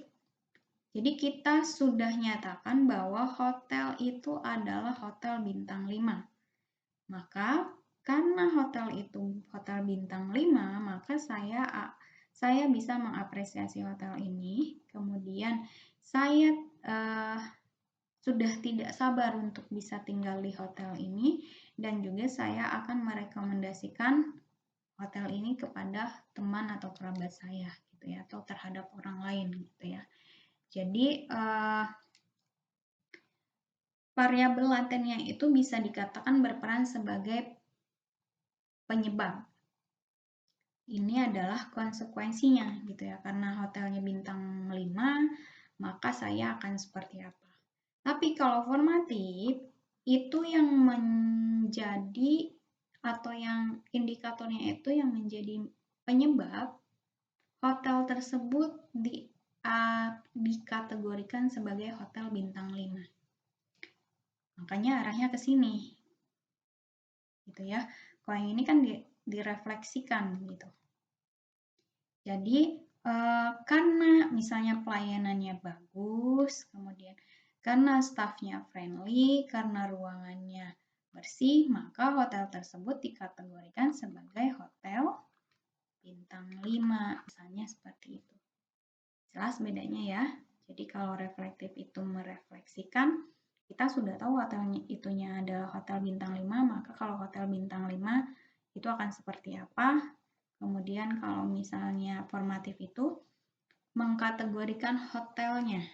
jadi kita sudah nyatakan bahwa hotel itu adalah hotel bintang 5. Maka karena hotel itu hotel bintang 5, maka saya bisa mengapresiasi hotel ini. Kemudian saya sudah tidak sabar untuk bisa tinggal di hotel ini, dan juga saya akan merekomendasikan hotel ini kepada teman atau kerabat saya gitu ya, atau terhadap orang lain gitu ya. Jadi variabel latennya itu bisa dikatakan berperan sebagai penyebab. Ini adalah konsekuensinya gitu ya, karena hotelnya bintang 5, maka saya akan seperti apa. Tapi kalau formatif, itu yang menjadi atau yang indikatornya itu yang menjadi penyebab hotel tersebut dikategorikan sebagai hotel bintang 5. Makanya arahnya ke sini. Gitu ya. Kalau yang ini kan direfleksikan gitu. Jadi Karena misalnya pelayanannya bagus, kemudian karena staffnya friendly, karena ruangannya bersih, maka hotel tersebut dikategorikan sebagai hotel bintang 5, misalnya seperti itu. Jelas bedanya ya. Jadi kalau reflektif itu merefleksikan, kita sudah tahu hotelnya itunya adalah hotel bintang 5, maka kalau hotel bintang 5 itu akan seperti apa. Kemudian kalau misalnya formatif itu mengkategorikan hotelnya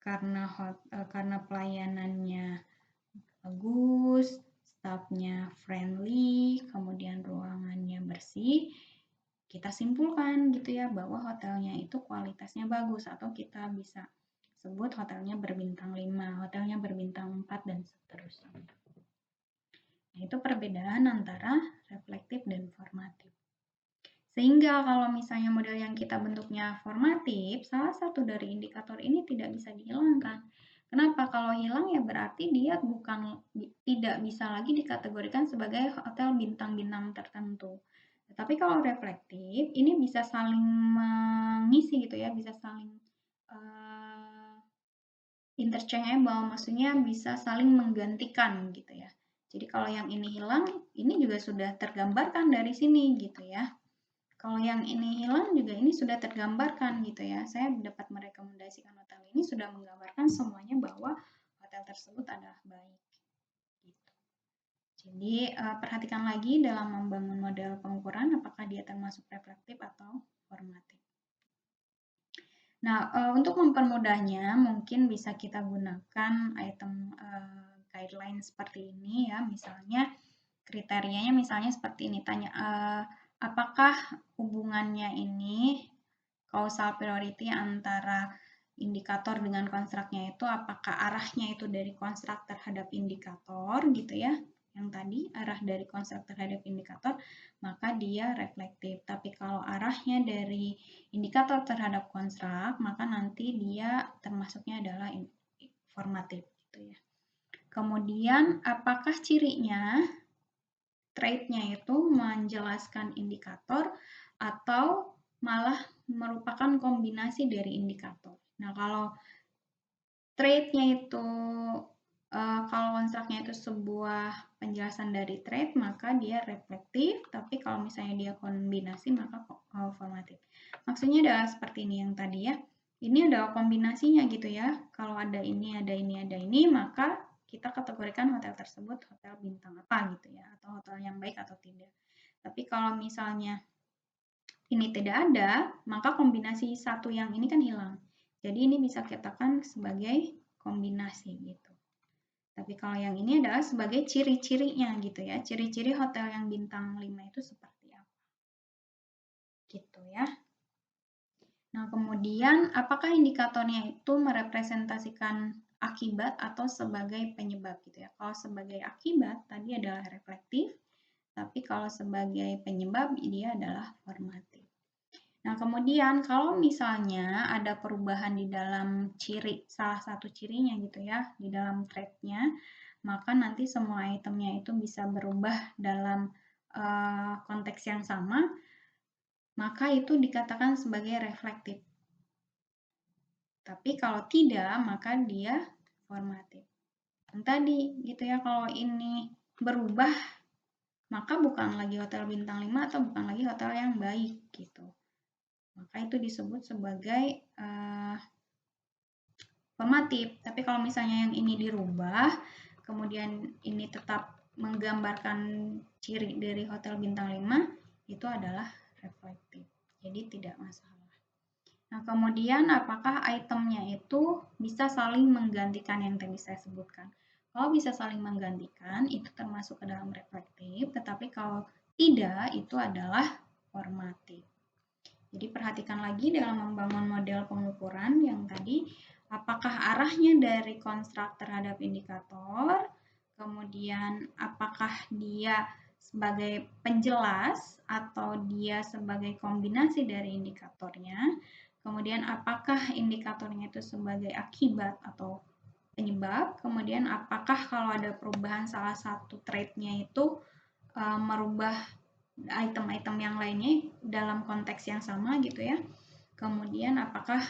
karena pelayanannya bagus, staffnya friendly, kemudian ruangannya bersih, kita simpulkan gitu ya bahwa hotelnya itu kualitasnya bagus, atau kita bisa sebut hotelnya berbintang 5, hotelnya berbintang 4, dan seterusnya. Nah, itu perbedaan antara reflektif dan formatif. Sehingga kalau misalnya model yang kita bentuknya formatif, salah satu dari indikator ini tidak bisa dihilangkan. Kenapa? Kalau hilang ya berarti dia tidak bisa lagi dikategorikan sebagai hotel bintang-bintang tertentu. Tetapi kalau reflektif, ini bisa saling mengisi gitu ya, bisa saling interchangeable, maksudnya bisa saling menggantikan gitu ya. Jadi kalau yang ini hilang, ini juga sudah tergambarkan dari sini gitu ya. Kalau yang ini hilang juga ini sudah tergambarkan gitu ya. Saya dapat merekomendasikan hotel ini sudah menggambarkan semuanya bahwa hotel tersebut adalah baik. Gitu. Jadi perhatikan lagi dalam membangun model pengukuran apakah dia termasuk reflektif atau formatif. Nah, untuk mempermudahnya mungkin bisa kita gunakan item guideline seperti ini ya. Misalnya kriterianya misalnya seperti ini, tanya apakah hubungannya ini causal priority antara indikator dengan konstruknya itu, apakah arahnya itu dari konstruk terhadap indikator gitu ya, yang tadi arah dari konstruk terhadap indikator, maka dia reflektif. Tapi kalau arahnya dari indikator terhadap konstruk, maka nanti dia termasuknya adalah formatif gitu ya. Kemudian apakah cirinya trait-nya itu menjelaskan indikator atau malah merupakan kombinasi dari indikator. Nah, kalau trait-nya itu kalau konstruknya itu sebuah penjelasan dari trait, maka dia reflektif, tapi kalau misalnya dia kombinasi, maka formatif. Maksudnya adalah seperti ini yang tadi ya. Ini adalah kombinasinya gitu ya. Kalau ada ini, ada ini, ada ini, maka kita kategorikan hotel tersebut hotel bintang apa gitu ya, atau hotel yang baik atau tidak. Tapi kalau misalnya ini tidak ada, maka kombinasi satu yang ini kan hilang. Jadi ini bisa kita katakan sebagai kombinasi gitu. Tapi kalau yang ini adalah sebagai ciri-cirinya gitu ya. Ciri-ciri hotel yang bintang 5 itu seperti apa. Gitu ya. Nah, kemudian apakah indikatornya itu merepresentasikan akibat atau sebagai penyebab gitu ya. Kalau sebagai akibat tadi adalah reflektif, tapi kalau sebagai penyebab dia adalah formatif. Nah, kemudian kalau misalnya ada perubahan di dalam ciri, salah satu cirinya gitu ya, di dalam trait-nya, maka nanti semua itemnya itu bisa berubah dalam konteks yang sama, maka itu dikatakan sebagai reflektif. Tapi kalau tidak, maka dia formatif. Yang tadi gitu ya, kalau ini berubah, maka bukan lagi hotel bintang 5 atau bukan lagi hotel yang baik gitu. Maka itu disebut sebagai formatif. Tapi kalau misalnya yang ini dirubah, kemudian ini tetap menggambarkan ciri dari hotel bintang 5, itu adalah reflektif. Jadi tidak masalah. Nah, kemudian apakah itemnya itu bisa saling menggantikan yang tadi saya sebutkan? Kalau bisa saling menggantikan, itu termasuk ke dalam reflektif, tetapi kalau tidak, itu adalah formatif. Jadi perhatikan lagi dalam membangun model pengukuran yang tadi, apakah arahnya dari konstruk terhadap indikator, kemudian apakah dia sebagai penjelas atau dia sebagai kombinasi dari indikatornya, kemudian apakah indikatornya itu sebagai akibat atau penyebab, kemudian apakah kalau ada perubahan salah satu trait-nya itu merubah item-item yang lainnya dalam konteks yang sama gitu ya. Kemudian apakah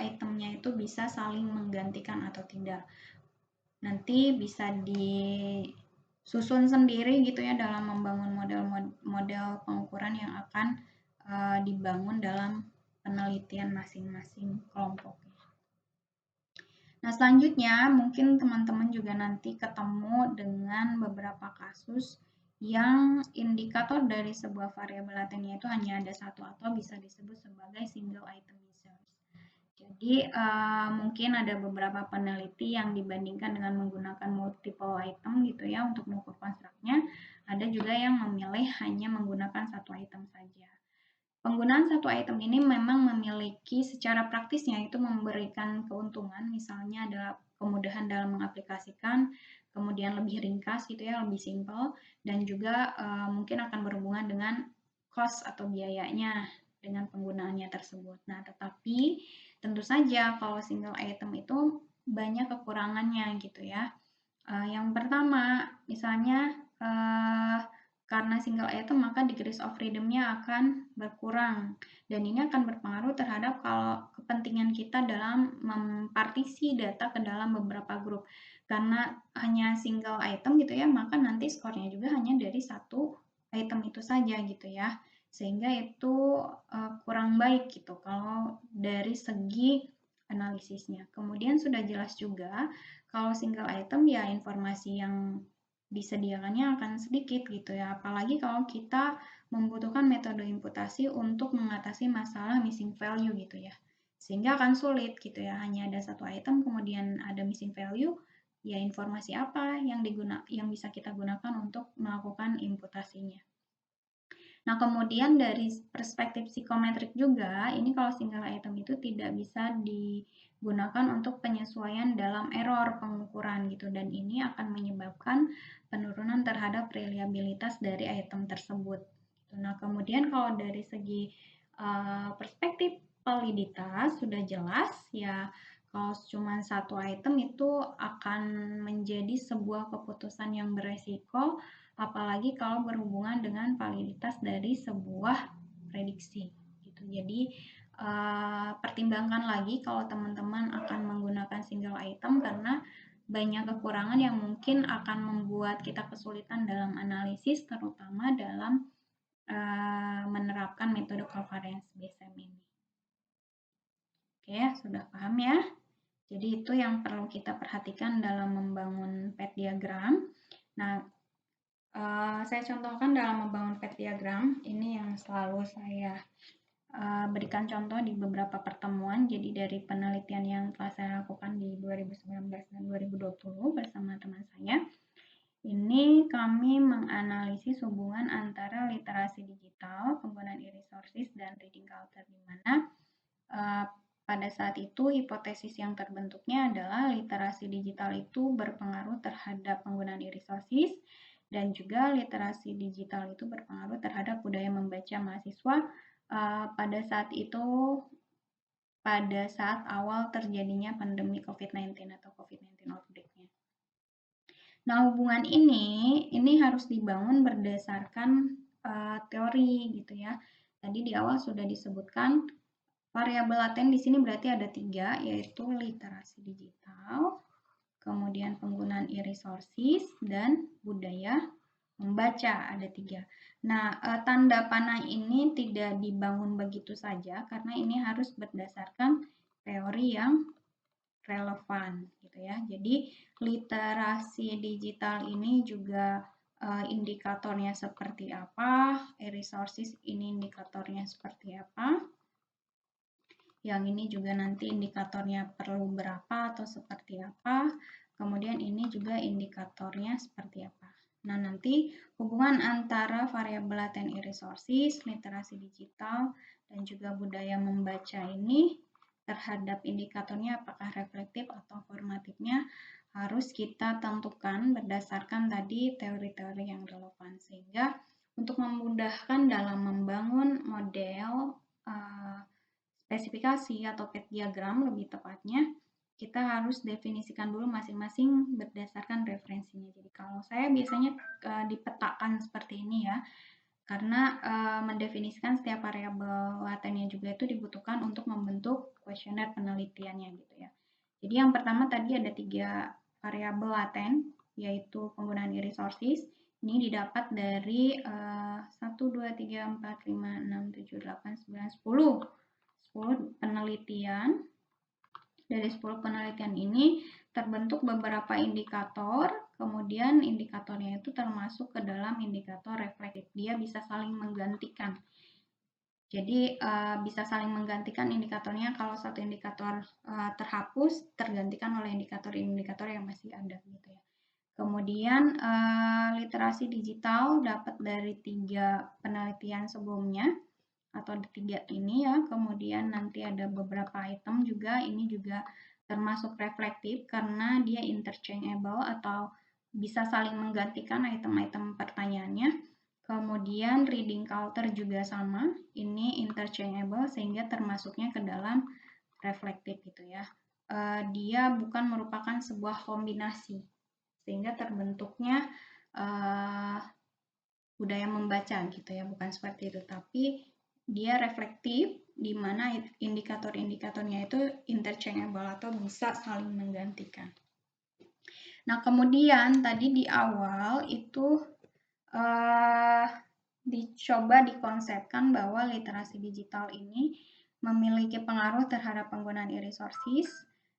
itemnya itu bisa saling menggantikan atau tidak. Nanti bisa disusun sendiri gitu ya dalam membangun model pengukuran yang akan dibangun dalam penelitian masing-masing kelompok. Nah, selanjutnya mungkin teman-teman juga nanti ketemu dengan beberapa kasus yang indikator dari sebuah variabel latennya itu hanya ada satu atau bisa disebut sebagai single item research. Jadi mungkin ada beberapa peneliti yang dibandingkan dengan menggunakan multiple item gitu ya untuk mengukur konstruknya. Ada juga yang memilih hanya menggunakan satu item saja. Penggunaan satu item ini memang memiliki secara praktisnya itu memberikan keuntungan, misalnya adalah kemudahan dalam mengaplikasikan, kemudian lebih ringkas gitu ya, lebih simple, dan juga mungkin akan berhubungan dengan cost atau biayanya dengan penggunaannya tersebut. Nah, tetapi tentu saja kalau single item itu banyak kekurangannya gitu ya. Yang pertama, misalnya karena single item maka degrees of freedom-nya akan berkurang dan ini akan berpengaruh terhadap kalau kepentingan kita dalam mempartisi data ke dalam beberapa grup. Karena hanya single item gitu ya, maka nanti skornya juga hanya dari satu item itu saja gitu ya. Sehingga itu kurang baik gitu kalau dari segi analisisnya. Kemudian sudah jelas juga kalau single item ya informasi yang disediakannya akan sedikit gitu ya. Apalagi kalau kita membutuhkan metode imputasi untuk mengatasi masalah missing value gitu ya. Sehingga akan sulit gitu ya. Hanya ada satu item kemudian ada missing value, ya informasi apa yang bisa kita gunakan untuk melakukan imputasinya. Nah, kemudian dari perspektif psikometrik juga, ini kalau single item itu tidak bisa digunakan untuk penyesuaian dalam error pengukuran gitu, dan ini akan menyebabkan penurunan terhadap reliabilitas dari item tersebut. Nah, kemudian kalau dari segi perspektif validitas sudah jelas ya, kalau cuma satu item itu akan menjadi sebuah keputusan yang beresiko, apalagi kalau berhubungan dengan validitas dari sebuah prediksi gitu. Jadi pertimbangkan lagi kalau teman-teman akan menggunakan single item karena banyak kekurangan yang mungkin akan membuat kita kesulitan dalam analisis, terutama dalam menerapkan metode covariance BSM ini. Oke, sudah paham ya? Jadi itu yang perlu kita perhatikan dalam membangun pet diagram. Nah, saya contohkan dalam membangun pet diagram, ini yang selalu saya berikan contoh di beberapa pertemuan. Jadi dari penelitian yang telah saya lakukan di 2019 dan 2020 bersama teman saya, ini kami menganalisis hubungan antara literasi digital, penggunaan e-resources, dan reading culture, di mana pada saat itu hipotesis yang terbentuknya adalah literasi digital itu berpengaruh terhadap penggunaan e-resources dan juga literasi digital itu berpengaruh terhadap budaya membaca mahasiswa pada saat itu, pada saat awal terjadinya pandemi COVID-19 atau COVID-19 outbreak-nya. Nah, hubungan ini harus dibangun berdasarkan teori gitu ya. Tadi di awal sudah disebutkan variabel laten di sini berarti ada 3, yaitu literasi digital, kemudian penggunaan e-resources, dan budaya membaca, ada 3. Nah, tanda panah ini tidak dibangun begitu saja karena ini harus berdasarkan teori yang relevan gitu ya. Jadi literasi digital ini juga indikatornya seperti apa, e-resources ini indikatornya seperti apa. Yang ini juga nanti indikatornya perlu berapa atau seperti apa. Kemudian ini juga indikatornya seperti apa. Nah, nanti hubungan antara variabel laten e-resources, literasi digital, dan juga budaya membaca ini terhadap indikatornya apakah reflektif atau formatifnya harus kita tentukan berdasarkan tadi teori-teori yang relevan. Sehingga untuk memudahkan dalam membangun model spesifikasi atau pet diagram lebih tepatnya, kita harus definisikan dulu masing-masing berdasarkan referensinya. Jadi kalau saya biasanya dipetakan seperti ini ya. karena mendefinisikan setiap variabel latennya juga itu dibutuhkan untuk membentuk kuesioner penelitiannya gitu ya. Jadi yang pertama tadi ada 3 variabel laten, yaitu penggunaan e-resources. Ini didapat dari 1, 2, 3, 4, 5, 6, 7, 8, 9, 10. 10 penelitian. Dari 10 penelitian ini terbentuk beberapa indikator, kemudian indikatornya itu termasuk ke dalam indikator reflektif. Dia bisa saling menggantikan. Jadi bisa saling menggantikan indikatornya, kalau satu indikator terhapus, tergantikan oleh indikator-indikator yang masih ada gitu ya. Kemudian literasi digital dapat dari 3 penelitian sebelumnya atau 3 ini ya. Kemudian nanti ada beberapa item juga, ini juga termasuk reflektif karena dia interchangeable atau bisa saling menggantikan item-item pertanyaannya. Kemudian reading culture juga sama, ini interchangeable sehingga termasuknya ke dalam reflektif gitu ya. Dia bukan merupakan sebuah kombinasi sehingga terbentuknya budaya membaca gitu ya, bukan seperti itu, tapi dia reflektif di mana indikator-indikatornya itu interchangeable atau bisa saling menggantikan. Nah, kemudian tadi di awal itu dicoba dikonsepkan bahwa literasi digital ini memiliki pengaruh terhadap penggunaan e-resources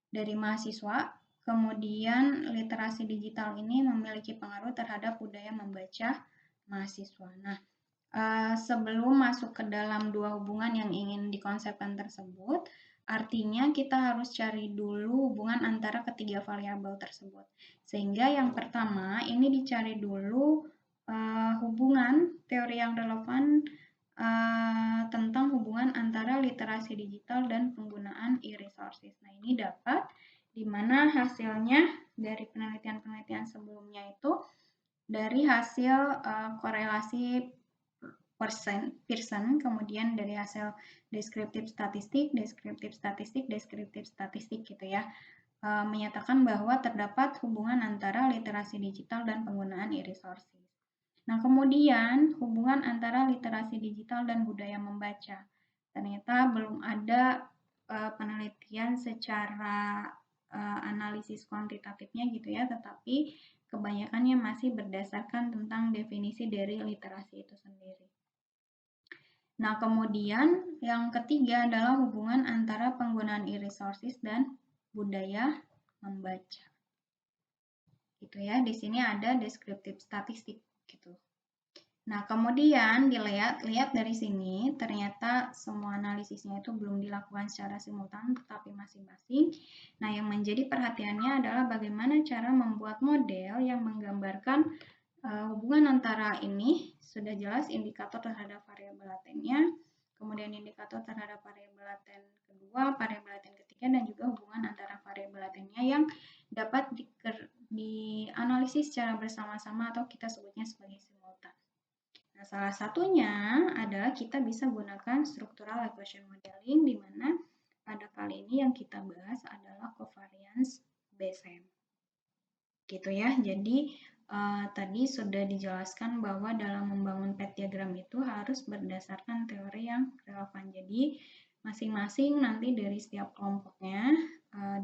dari mahasiswa. Kemudian literasi digital ini memiliki pengaruh terhadap budaya membaca mahasiswa. Nah, sebelum masuk ke dalam 2 hubungan yang ingin dikonsepkan tersebut, artinya kita harus cari dulu hubungan antara ketiga variabel tersebut. Sehingga yang pertama ini dicari dulu hubungan teori yang relevan tentang hubungan antara literasi digital dan penggunaan e-resources. Nah, ini dapat di mana hasilnya dari penelitian-penelitian sebelumnya itu dari hasil korelasi Pearson, kemudian dari hasil deskriptif statistik gitu ya, menyatakan bahwa terdapat hubungan antara literasi digital dan penggunaan e-resources. Nah, kemudian hubungan antara literasi digital dan budaya membaca. Ternyata belum ada penelitian secara analisis kuantitatifnya gitu ya, tetapi kebanyakannya masih berdasarkan tentang definisi dari literasi itu sendiri. Nah, kemudian yang ketiga adalah hubungan antara penggunaan e-resources dan budaya membaca. Gitu ya, di sini ada deskriptif statistik gitu. Nah, kemudian lihat dari sini, ternyata semua analisisnya itu belum dilakukan secara simultan, tetapi masing-masing. Nah, yang menjadi perhatiannya adalah bagaimana cara membuat model yang menggambarkan hubungan antara ini, sudah jelas indikator terhadap variabel latennya, kemudian indikator terhadap variabel laten kedua, variabel laten ketiga, dan juga hubungan antara variabel latennya yang dapat dianalisis secara bersama-sama atau kita sebutnya sebagai simultan. Nah, salah satunya adalah kita bisa gunakan structural equation modeling, di mana pada kali ini yang kita bahas adalah covariance BSM. Gitu ya, jadi tadi sudah dijelaskan bahwa dalam membangun pet diagram itu harus berdasarkan teori yang relevan. Jadi masing-masing nanti dari setiap kelompoknya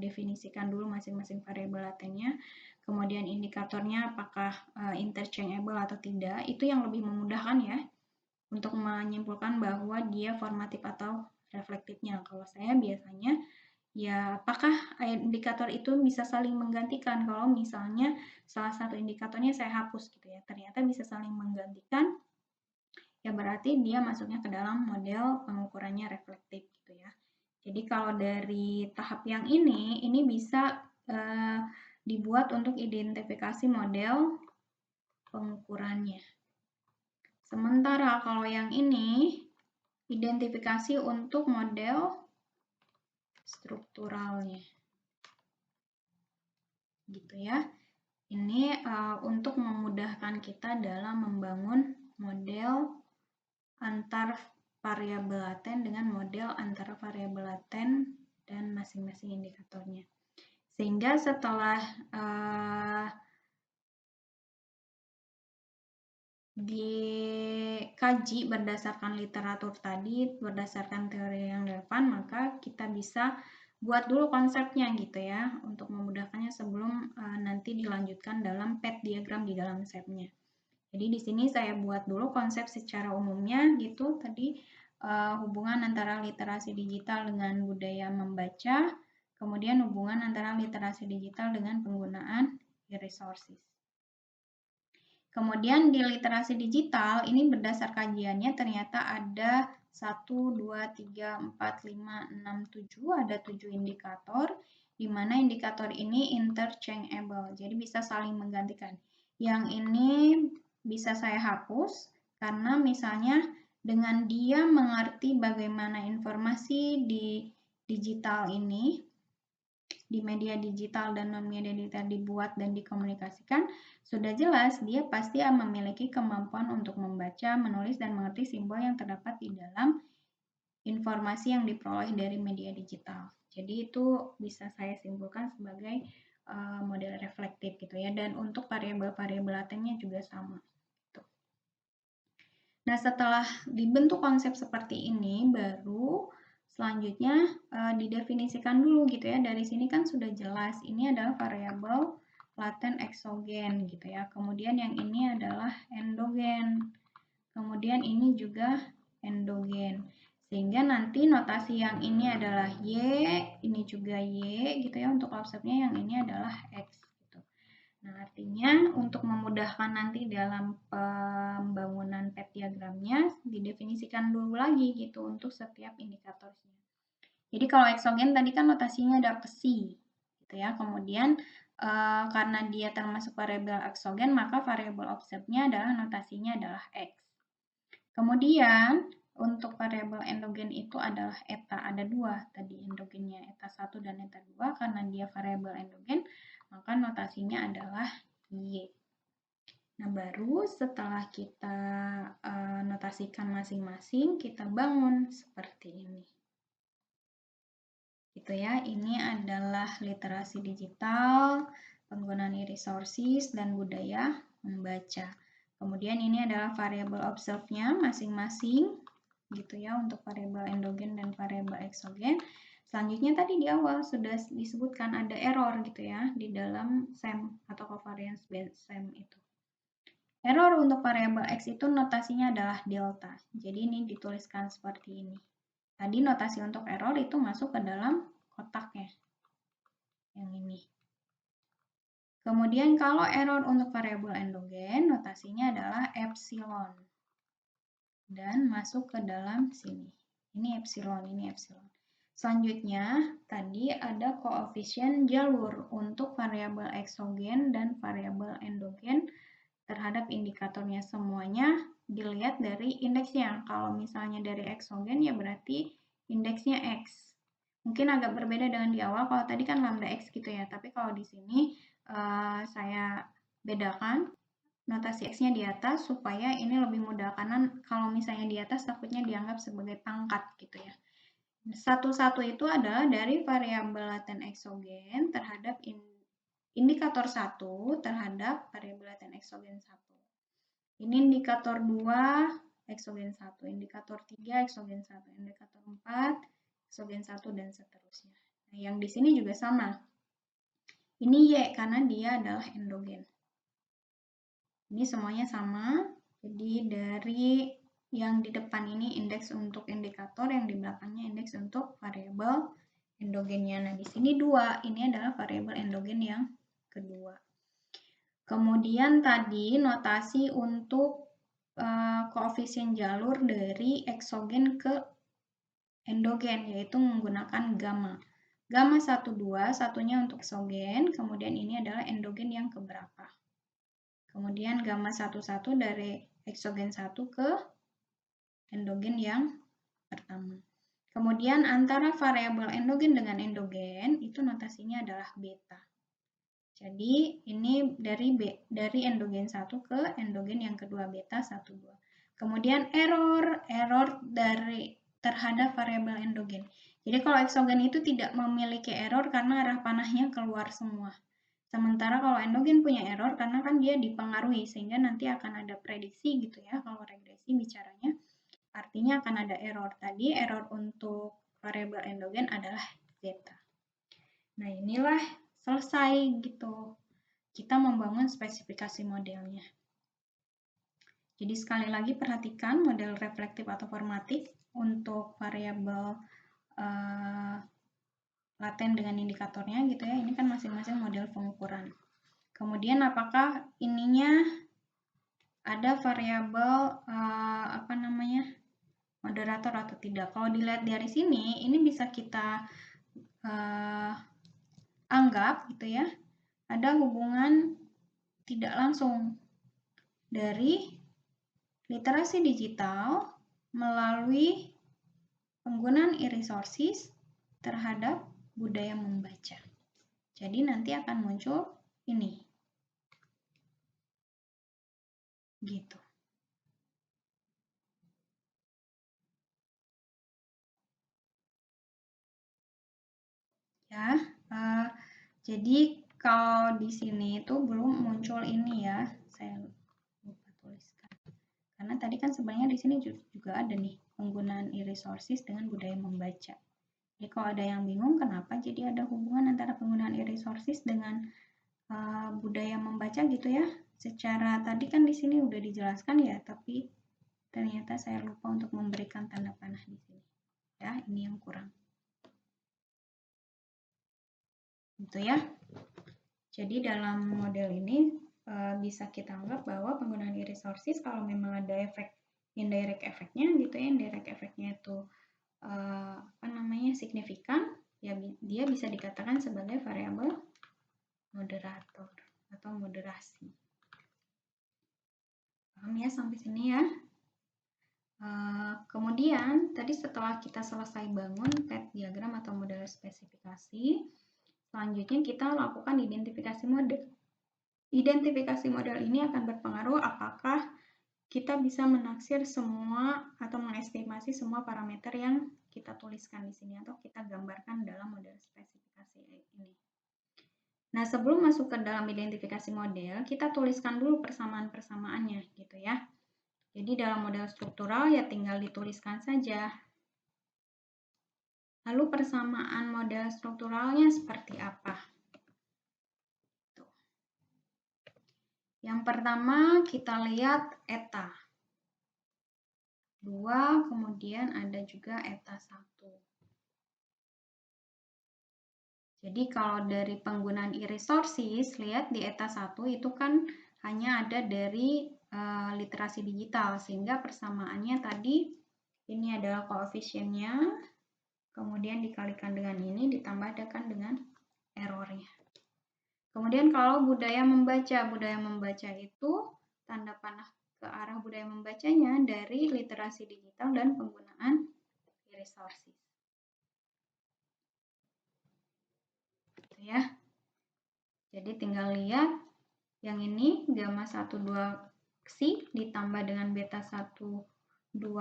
definisikan dulu masing-masing variabel latennya, kemudian indikatornya apakah interchangeable atau tidak, itu yang lebih memudahkan ya untuk menyimpulkan bahwa dia formatif atau reflektifnya. Kalau saya biasanya ya, apakah indikator itu bisa saling menggantikan? Kalau misalnya salah satu indikatornya saya hapus gitu ya, ternyata bisa saling menggantikan, ya berarti dia masuknya ke dalam model pengukurannya reflektif gitu ya. Jadi kalau dari tahap yang ini bisa dibuat untuk identifikasi model pengukurannya. Sementara kalau yang ini identifikasi untuk model strukturalnya. Gitu ya. Ini untuk memudahkan kita dalam membangun model antar variabel laten dengan model antara variabel laten dan masing-masing indikatornya. Sehingga setelah dikaji berdasarkan literatur tadi, berdasarkan teori yang relevan, maka kita bisa buat dulu konsepnya gitu ya, untuk memudahkannya sebelum nanti dilanjutkan dalam PET diagram di dalam SEP-nya. Jadi di sini saya buat dulu konsep secara umumnya gitu, tadi hubungan antara literasi digital dengan budaya membaca, kemudian hubungan antara literasi digital dengan penggunaan e-resources. Kemudian di literasi digital, ini berdasar kajiannya ternyata ada 1, 2, 3, 4, 5, 6, 7, ada 7 indikator, di mana indikator ini interchangeable, jadi bisa saling menggantikan. Yang ini bisa saya hapus, karena misalnya dengan dia mengerti bagaimana informasi di digital ini, di media digital dan non-media digital dibuat dan dikomunikasikan, sudah jelas dia pasti memiliki kemampuan untuk membaca, menulis, dan mengerti simbol yang terdapat di dalam informasi yang diperoleh dari media digital. Jadi itu bisa saya simpulkan sebagai model reflektif gitu ya. Dan untuk variabel-variabel latennya juga sama. Gitu. Nah, setelah dibentuk konsep seperti ini, baru selanjutnya didefinisikan dulu gitu ya. Dari sini kan sudah jelas ini adalah variabel laten eksogen gitu ya. Kemudian yang ini adalah endogen. Kemudian ini juga endogen. Sehingga nanti notasi yang ini adalah Y, ini juga Y gitu ya untuk konsepnya, yang ini adalah X. Nah, artinya untuk memudahkan nanti dalam pembangunan PET diagramnya, didefinisikan dulu lagi gitu untuk setiap indikatornya. Jadi kalau eksogen tadi kan notasinya ada psi, gitu ya. Kemudian karena dia termasuk variabel eksogen, maka variabel observed-nya adalah notasinya adalah X. Kemudian untuk variabel endogen itu adalah eta, ada dua tadi endogennya, eta 1 dan eta 2, karena dia variabel endogen, maka notasinya adalah Y. Nah, baru setelah kita notasikan masing-masing, kita bangun seperti ini. Gitu ya, ini adalah literasi digital, penggunaan e-resources, dan budaya membaca. Kemudian ini adalah variabel observe-nya masing-masing, gitu ya, untuk variabel endogen dan variabel eksogen. Selanjutnya tadi di awal sudah disebutkan ada error gitu ya di dalam SEM atau covariance based SEM itu. Error untuk variabel X itu notasinya adalah delta. Jadi ini dituliskan seperti ini. Tadi notasi untuk error itu masuk ke dalam kotaknya. Yang ini. Kemudian kalau error untuk variabel endogen, notasinya adalah epsilon. Dan masuk ke dalam sini. Ini epsilon, ini epsilon. Selanjutnya, tadi ada koefisien jalur untuk variabel eksogen dan variabel endogen terhadap indikatornya. Semuanya dilihat dari indeksnya. Kalau misalnya dari eksogen ya berarti indeksnya X. Mungkin agak berbeda dengan di awal, kalau tadi kan lambda X gitu ya, tapi kalau di sini saya bedakan notasi X-nya di atas supaya ini lebih mudah, karena kalau misalnya di atas takutnya dianggap sebagai pangkat gitu ya. Satu-satu itu adalah dari variabel laten eksogen terhadap indikator 1 terhadap variabel laten eksogen 1. Ini indikator 2, eksogen 1, indikator 3, eksogen 1, indikator 4, eksogen 1, dan seterusnya. Nah, yang di sini juga sama. Ini Y karena dia adalah endogen. Ini semuanya sama. Jadi dari yang di depan ini indeks untuk indikator, yang di belakangnya indeks untuk variabel endogennya. Nah, di sini 2, ini adalah variabel endogen yang kedua. Kemudian tadi notasi untuk koefisien jalur dari eksogen ke endogen, yaitu menggunakan gamma. Gamma 1, 2, satunya untuk eksogen, kemudian ini adalah endogen yang keberapa. Kemudian gamma 1, 1 dari eksogen 1 ke endogen yang pertama. Kemudian antara variabel endogen dengan endogen, itu notasinya adalah beta. Jadi ini dari endogen 1 ke endogen yang kedua, beta 1, 2. Kemudian error dari terhadap variabel endogen. Jadi kalau eksogen itu tidak memiliki error karena arah panahnya keluar semua. Sementara kalau endogen punya error karena kan dia dipengaruhi sehingga nanti akan ada prediksi gitu ya. Kalau regresi bicaranya artinya akan ada error. Tadi error untuk variabel endogen adalah zeta. Nah, inilah selesai gitu. Kita membangun spesifikasi modelnya. Jadi sekali lagi perhatikan model reflektif atau formatif untuk variabel laten dengan indikatornya gitu ya. Ini kan masing-masing model pengukuran. Kemudian apakah ininya ada variabel moderator atau tidak? Kalau dilihat dari sini, ini bisa kita anggap gitu ya, ada hubungan tidak langsung dari literasi digital melalui penggunaan e-resources terhadap budaya membaca. Jadi nanti akan muncul ini. Gitu. Ya, jadi kalau di sini itu belum muncul ini ya, saya lupa tuliskan. Karena tadi kan sebenarnya di sini juga ada nih penggunaan e-resources dengan budaya membaca. Jadi kalau ada yang bingung kenapa jadi ada hubungan antara penggunaan e-resources dengan budaya membaca gitu ya. Secara tadi kan di sini udah dijelaskan ya, tapi ternyata saya lupa untuk memberikan tanda panah di sini. Ya, ini yang kurang. Gitu ya. Jadi dalam model ini bisa kita anggap bahwa penggunaan e-resources kalau memang ada efek indirect efeknya gitu ya, indirect efeknya itu signifikan, ya dia bisa dikatakan sebagai variabel moderator atau moderasi. Paham ya sampai sini ya? Kemudian tadi setelah kita selesai bangun path diagram atau model spesifikasi, selanjutnya kita lakukan identifikasi model. Identifikasi model ini akan berpengaruh apakah kita bisa menaksir semua atau mengestimasi semua parameter yang kita tuliskan di sini atau kita gambarkan dalam model spesifikasi ini. Nah, sebelum masuk ke dalam identifikasi model, kita tuliskan dulu persamaan-persamaannya gitu ya. Jadi dalam model struktural ya tinggal dituliskan saja. Lalu persamaan model strukturalnya seperti apa? Tuh. Yang pertama kita lihat eta. 2, kemudian ada juga eta 1. Jadi kalau dari penggunaan e-resources, lihat di eta 1 itu kan hanya ada dari literasi digital, sehingga persamaannya tadi ini adalah koefisiennya, kemudian dikalikan dengan ini, ditambahkan dengan errornya. Kemudian kalau budaya membaca itu tanda panah ke arah budaya membacanya dari literasi digital dan penggunaan e-resources. Gitu ya. Jadi tinggal lihat yang ini gamma 12 Xi ditambah dengan beta 12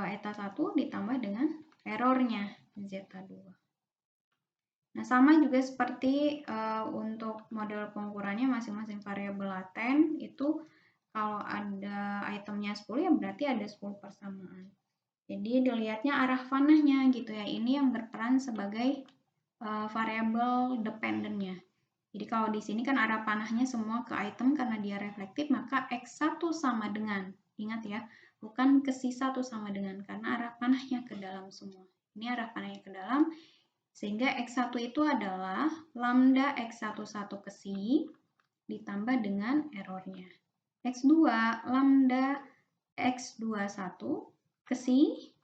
eta 1 ditambah dengan errornya zeta 2. Nah, sama juga seperti untuk model pengukurannya masing-masing variabel laten itu kalau ada itemnya 10 ya berarti ada 10 persamaan. Jadi dilihatnya arah panahnya gitu ya. Ini yang berperan sebagai variabel dependennya. Jadi kalau di sini kan arah panahnya semua ke item karena dia reflektif, maka X1 sama dengan, ingat ya, bukan ke si 1 sama dengan, karena arah panahnya ke dalam semua. Ini arah panahnya ke dalam, sehingga X1 itu adalah lambda X11 ke si, ditambah dengan errornya. X2, lambda X21 ke si,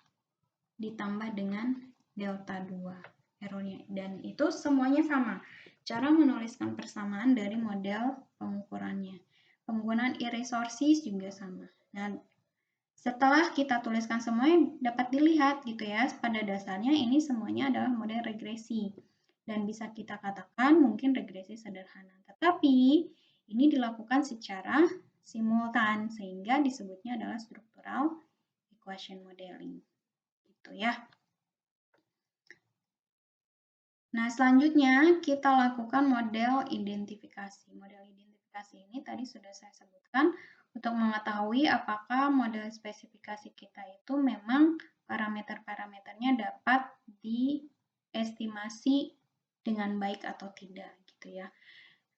ditambah dengan delta 2 errornya. Dan itu semuanya sama. Cara menuliskan persamaan dari model pengukurannya. Penggunaan e-resources juga sama. Nah, setelah kita tuliskan semuanya dapat dilihat gitu ya, pada dasarnya ini semuanya adalah model regresi. Dan bisa kita katakan mungkin regresi sederhana. Tetapi ini dilakukan secara simultan sehingga disebutnya adalah structural equation modeling. Gitu ya. Nah, selanjutnya kita lakukan model identifikasi. Model identifikasi ini tadi sudah saya sebutkan untuk mengetahui apakah model spesifikasi kita itu memang parameter-parameternya dapat diestimasi dengan baik atau tidak gitu ya.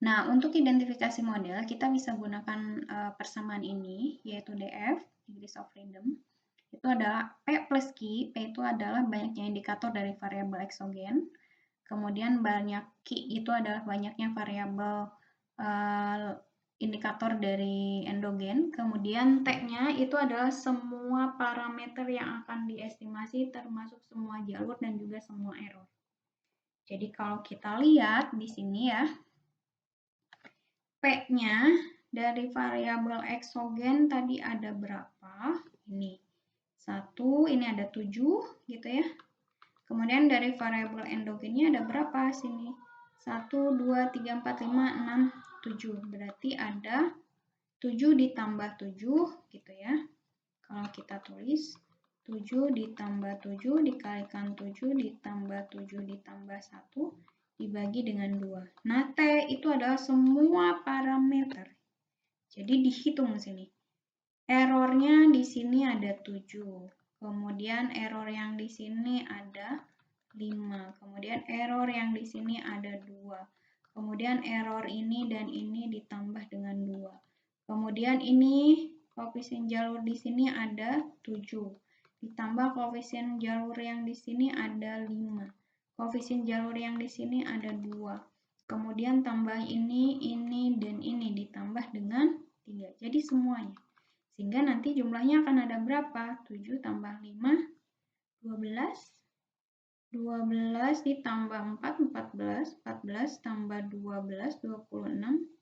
Nah, untuk identifikasi model kita bisa gunakan persamaan ini yaitu DF, degrees of freedom. Itu adalah P plus Q, P itu adalah banyaknya indikator dari variabel eksogen. Kemudian banyak Q itu adalah banyaknya variabel indikator dari endogen. Kemudian T-nya itu adalah semua parameter yang akan diestimasi termasuk semua jalur dan juga semua error. Jadi kalau kita lihat di sini ya, P-nya dari variabel eksogen tadi ada berapa? Ini 1, ini ada 7 gitu ya. Kemudian dari variabel endogennya ada berapa sini? 1, 2, 3, 4, 5, 6, 7. Berarti ada 7 ditambah 7 gitu ya. Kalau kita tulis 7 ditambah 7 dikalikan 7 ditambah 7 ditambah 1 dibagi dengan 2. Nah, T itu adalah semua parameter. Jadi dihitung sini. Errornya di sini ada 7. Kemudian error yang di sini ada 5. Kemudian error yang di sini ada 2. Kemudian error ini dan ini ditambah dengan 2. Kemudian ini koefisien jalur di sini ada 7. Ditambah koefisien jalur yang di sini ada 5. Koefisien jalur yang di sini ada 2. Kemudian tambah ini, dan ini ditambah dengan 3. Jadi semuanya. Sehingga nanti jumlahnya akan ada berapa? 7 tambah 5, 12. 12 ditambah 4, 14. 14 tambah 12, 26.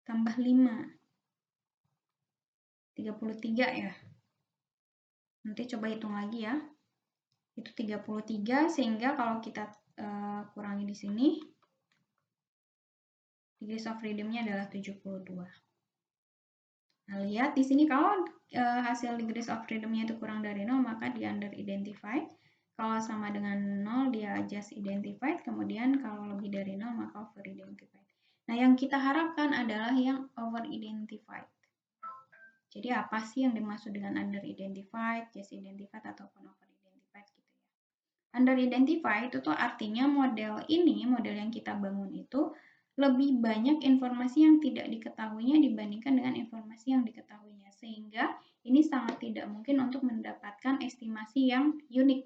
Tambah 5, 33 ya. Nanti coba hitung lagi ya. Itu 33 sehingga kalau kita kurangi di sini, degrees of freedom-nya adalah 72. Nah, lihat di sini kalau hasil degrees of freedom-nya itu kurang dari 0, maka dia under identified. Kalau sama dengan 0, dia just identified. Kemudian kalau lebih dari 0, maka over identified. Nah, yang kita harapkan adalah yang over identified. Jadi apa sih yang dimaksud dengan under identified, just identified, ataupun over identified gitu ya. Under identified itu tuh artinya model ini, model yang kita bangun itu lebih banyak informasi yang tidak diketahuinya dibandingkan dengan informasi yang diketahuinya. Sehingga ini sangat tidak mungkin untuk mendapatkan estimasi yang unik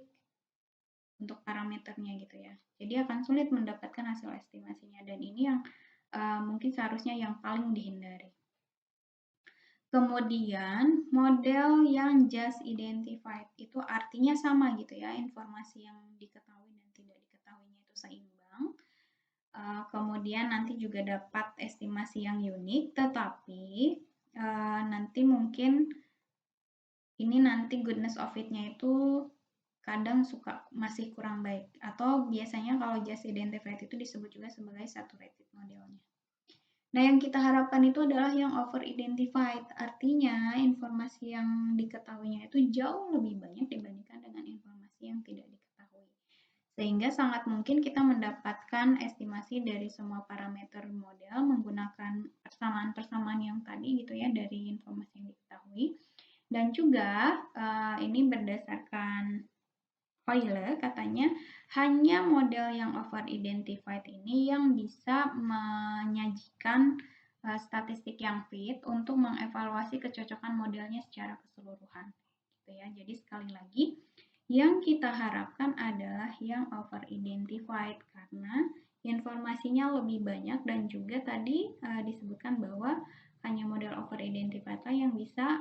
untuk parameternya gitu ya. Jadi akan sulit mendapatkan hasil estimasinya dan ini yang mungkin seharusnya yang paling dihindari. Kemudian model yang just identified itu artinya sama gitu ya, informasi yang diketahui dan tidak diketahuinya itu seimbang. Kemudian nanti juga dapat estimasi yang unik, tetapi nanti mungkin ini nanti goodness of it-nya itu kadang suka masih kurang baik. Atau biasanya kalau just identified itu disebut juga sebagai saturated modelnya. Nah, yang kita harapkan itu adalah yang over identified. Artinya, informasi yang diketahuinya itu jauh lebih banyak dibandingkan dengan informasi yang tidak diketahui. Sehingga sangat mungkin kita mendapatkan estimasi dari semua parameter model menggunakan persamaan-persamaan yang tadi gitu ya dari informasi yang diketahui. Dan juga ini berdasarkan Euler katanya hanya model yang over identified ini yang bisa menyajikan statistik yang fit untuk mengevaluasi kecocokan modelnya secara keseluruhan gitu ya. Jadi sekali lagi yang kita harapkan adalah yang over identified karena informasinya lebih banyak dan juga tadi disebutkan bahwa hanya model over identified yang bisa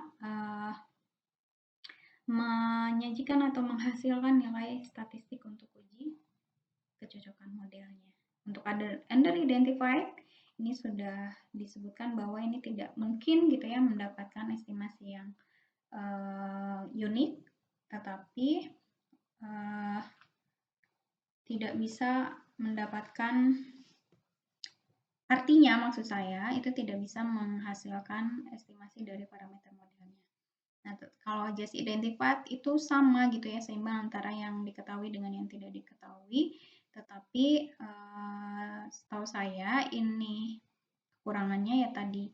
menyajikan atau menghasilkan nilai statistik untuk uji kecocokan modelnya. Untuk under identified ini sudah disebutkan bahwa ini tidak mungkin gitu ya mendapatkan estimasi yang unik, tetapi tidak bisa mendapatkan, artinya maksud saya itu tidak bisa menghasilkan estimasi dari parameter modelnya. Nah, kalau just identified itu sama gitu ya, seimbang antara yang diketahui dengan yang tidak diketahui, tetapi, setahu saya ini kekurangannya ya tadi,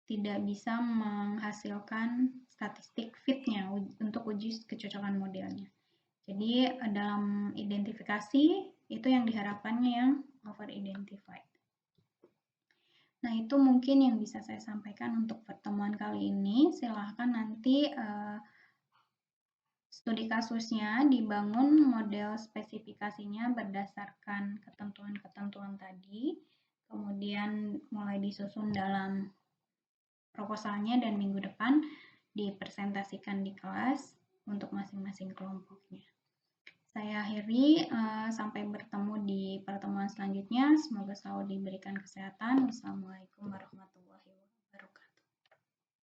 tidak bisa menghasilkan statistik fit-nya untuk uji kecocokan modelnya. Jadi, dalam identifikasi itu yang diharapkannya yang over identified. Nah, itu mungkin yang bisa saya sampaikan untuk pertemuan kali ini. Silahkan nanti studi kasusnya dibangun model spesifikasinya berdasarkan ketentuan-ketentuan tadi, kemudian mulai disusun dalam proposalnya dan minggu depan dipresentasikan di kelas untuk masing-masing kelompoknya. Saya akhiri, sampai bertemu di pertemuan selanjutnya. Semoga selalu diberikan kesehatan. Wassalamualaikum warahmatullahi wabarakatuh.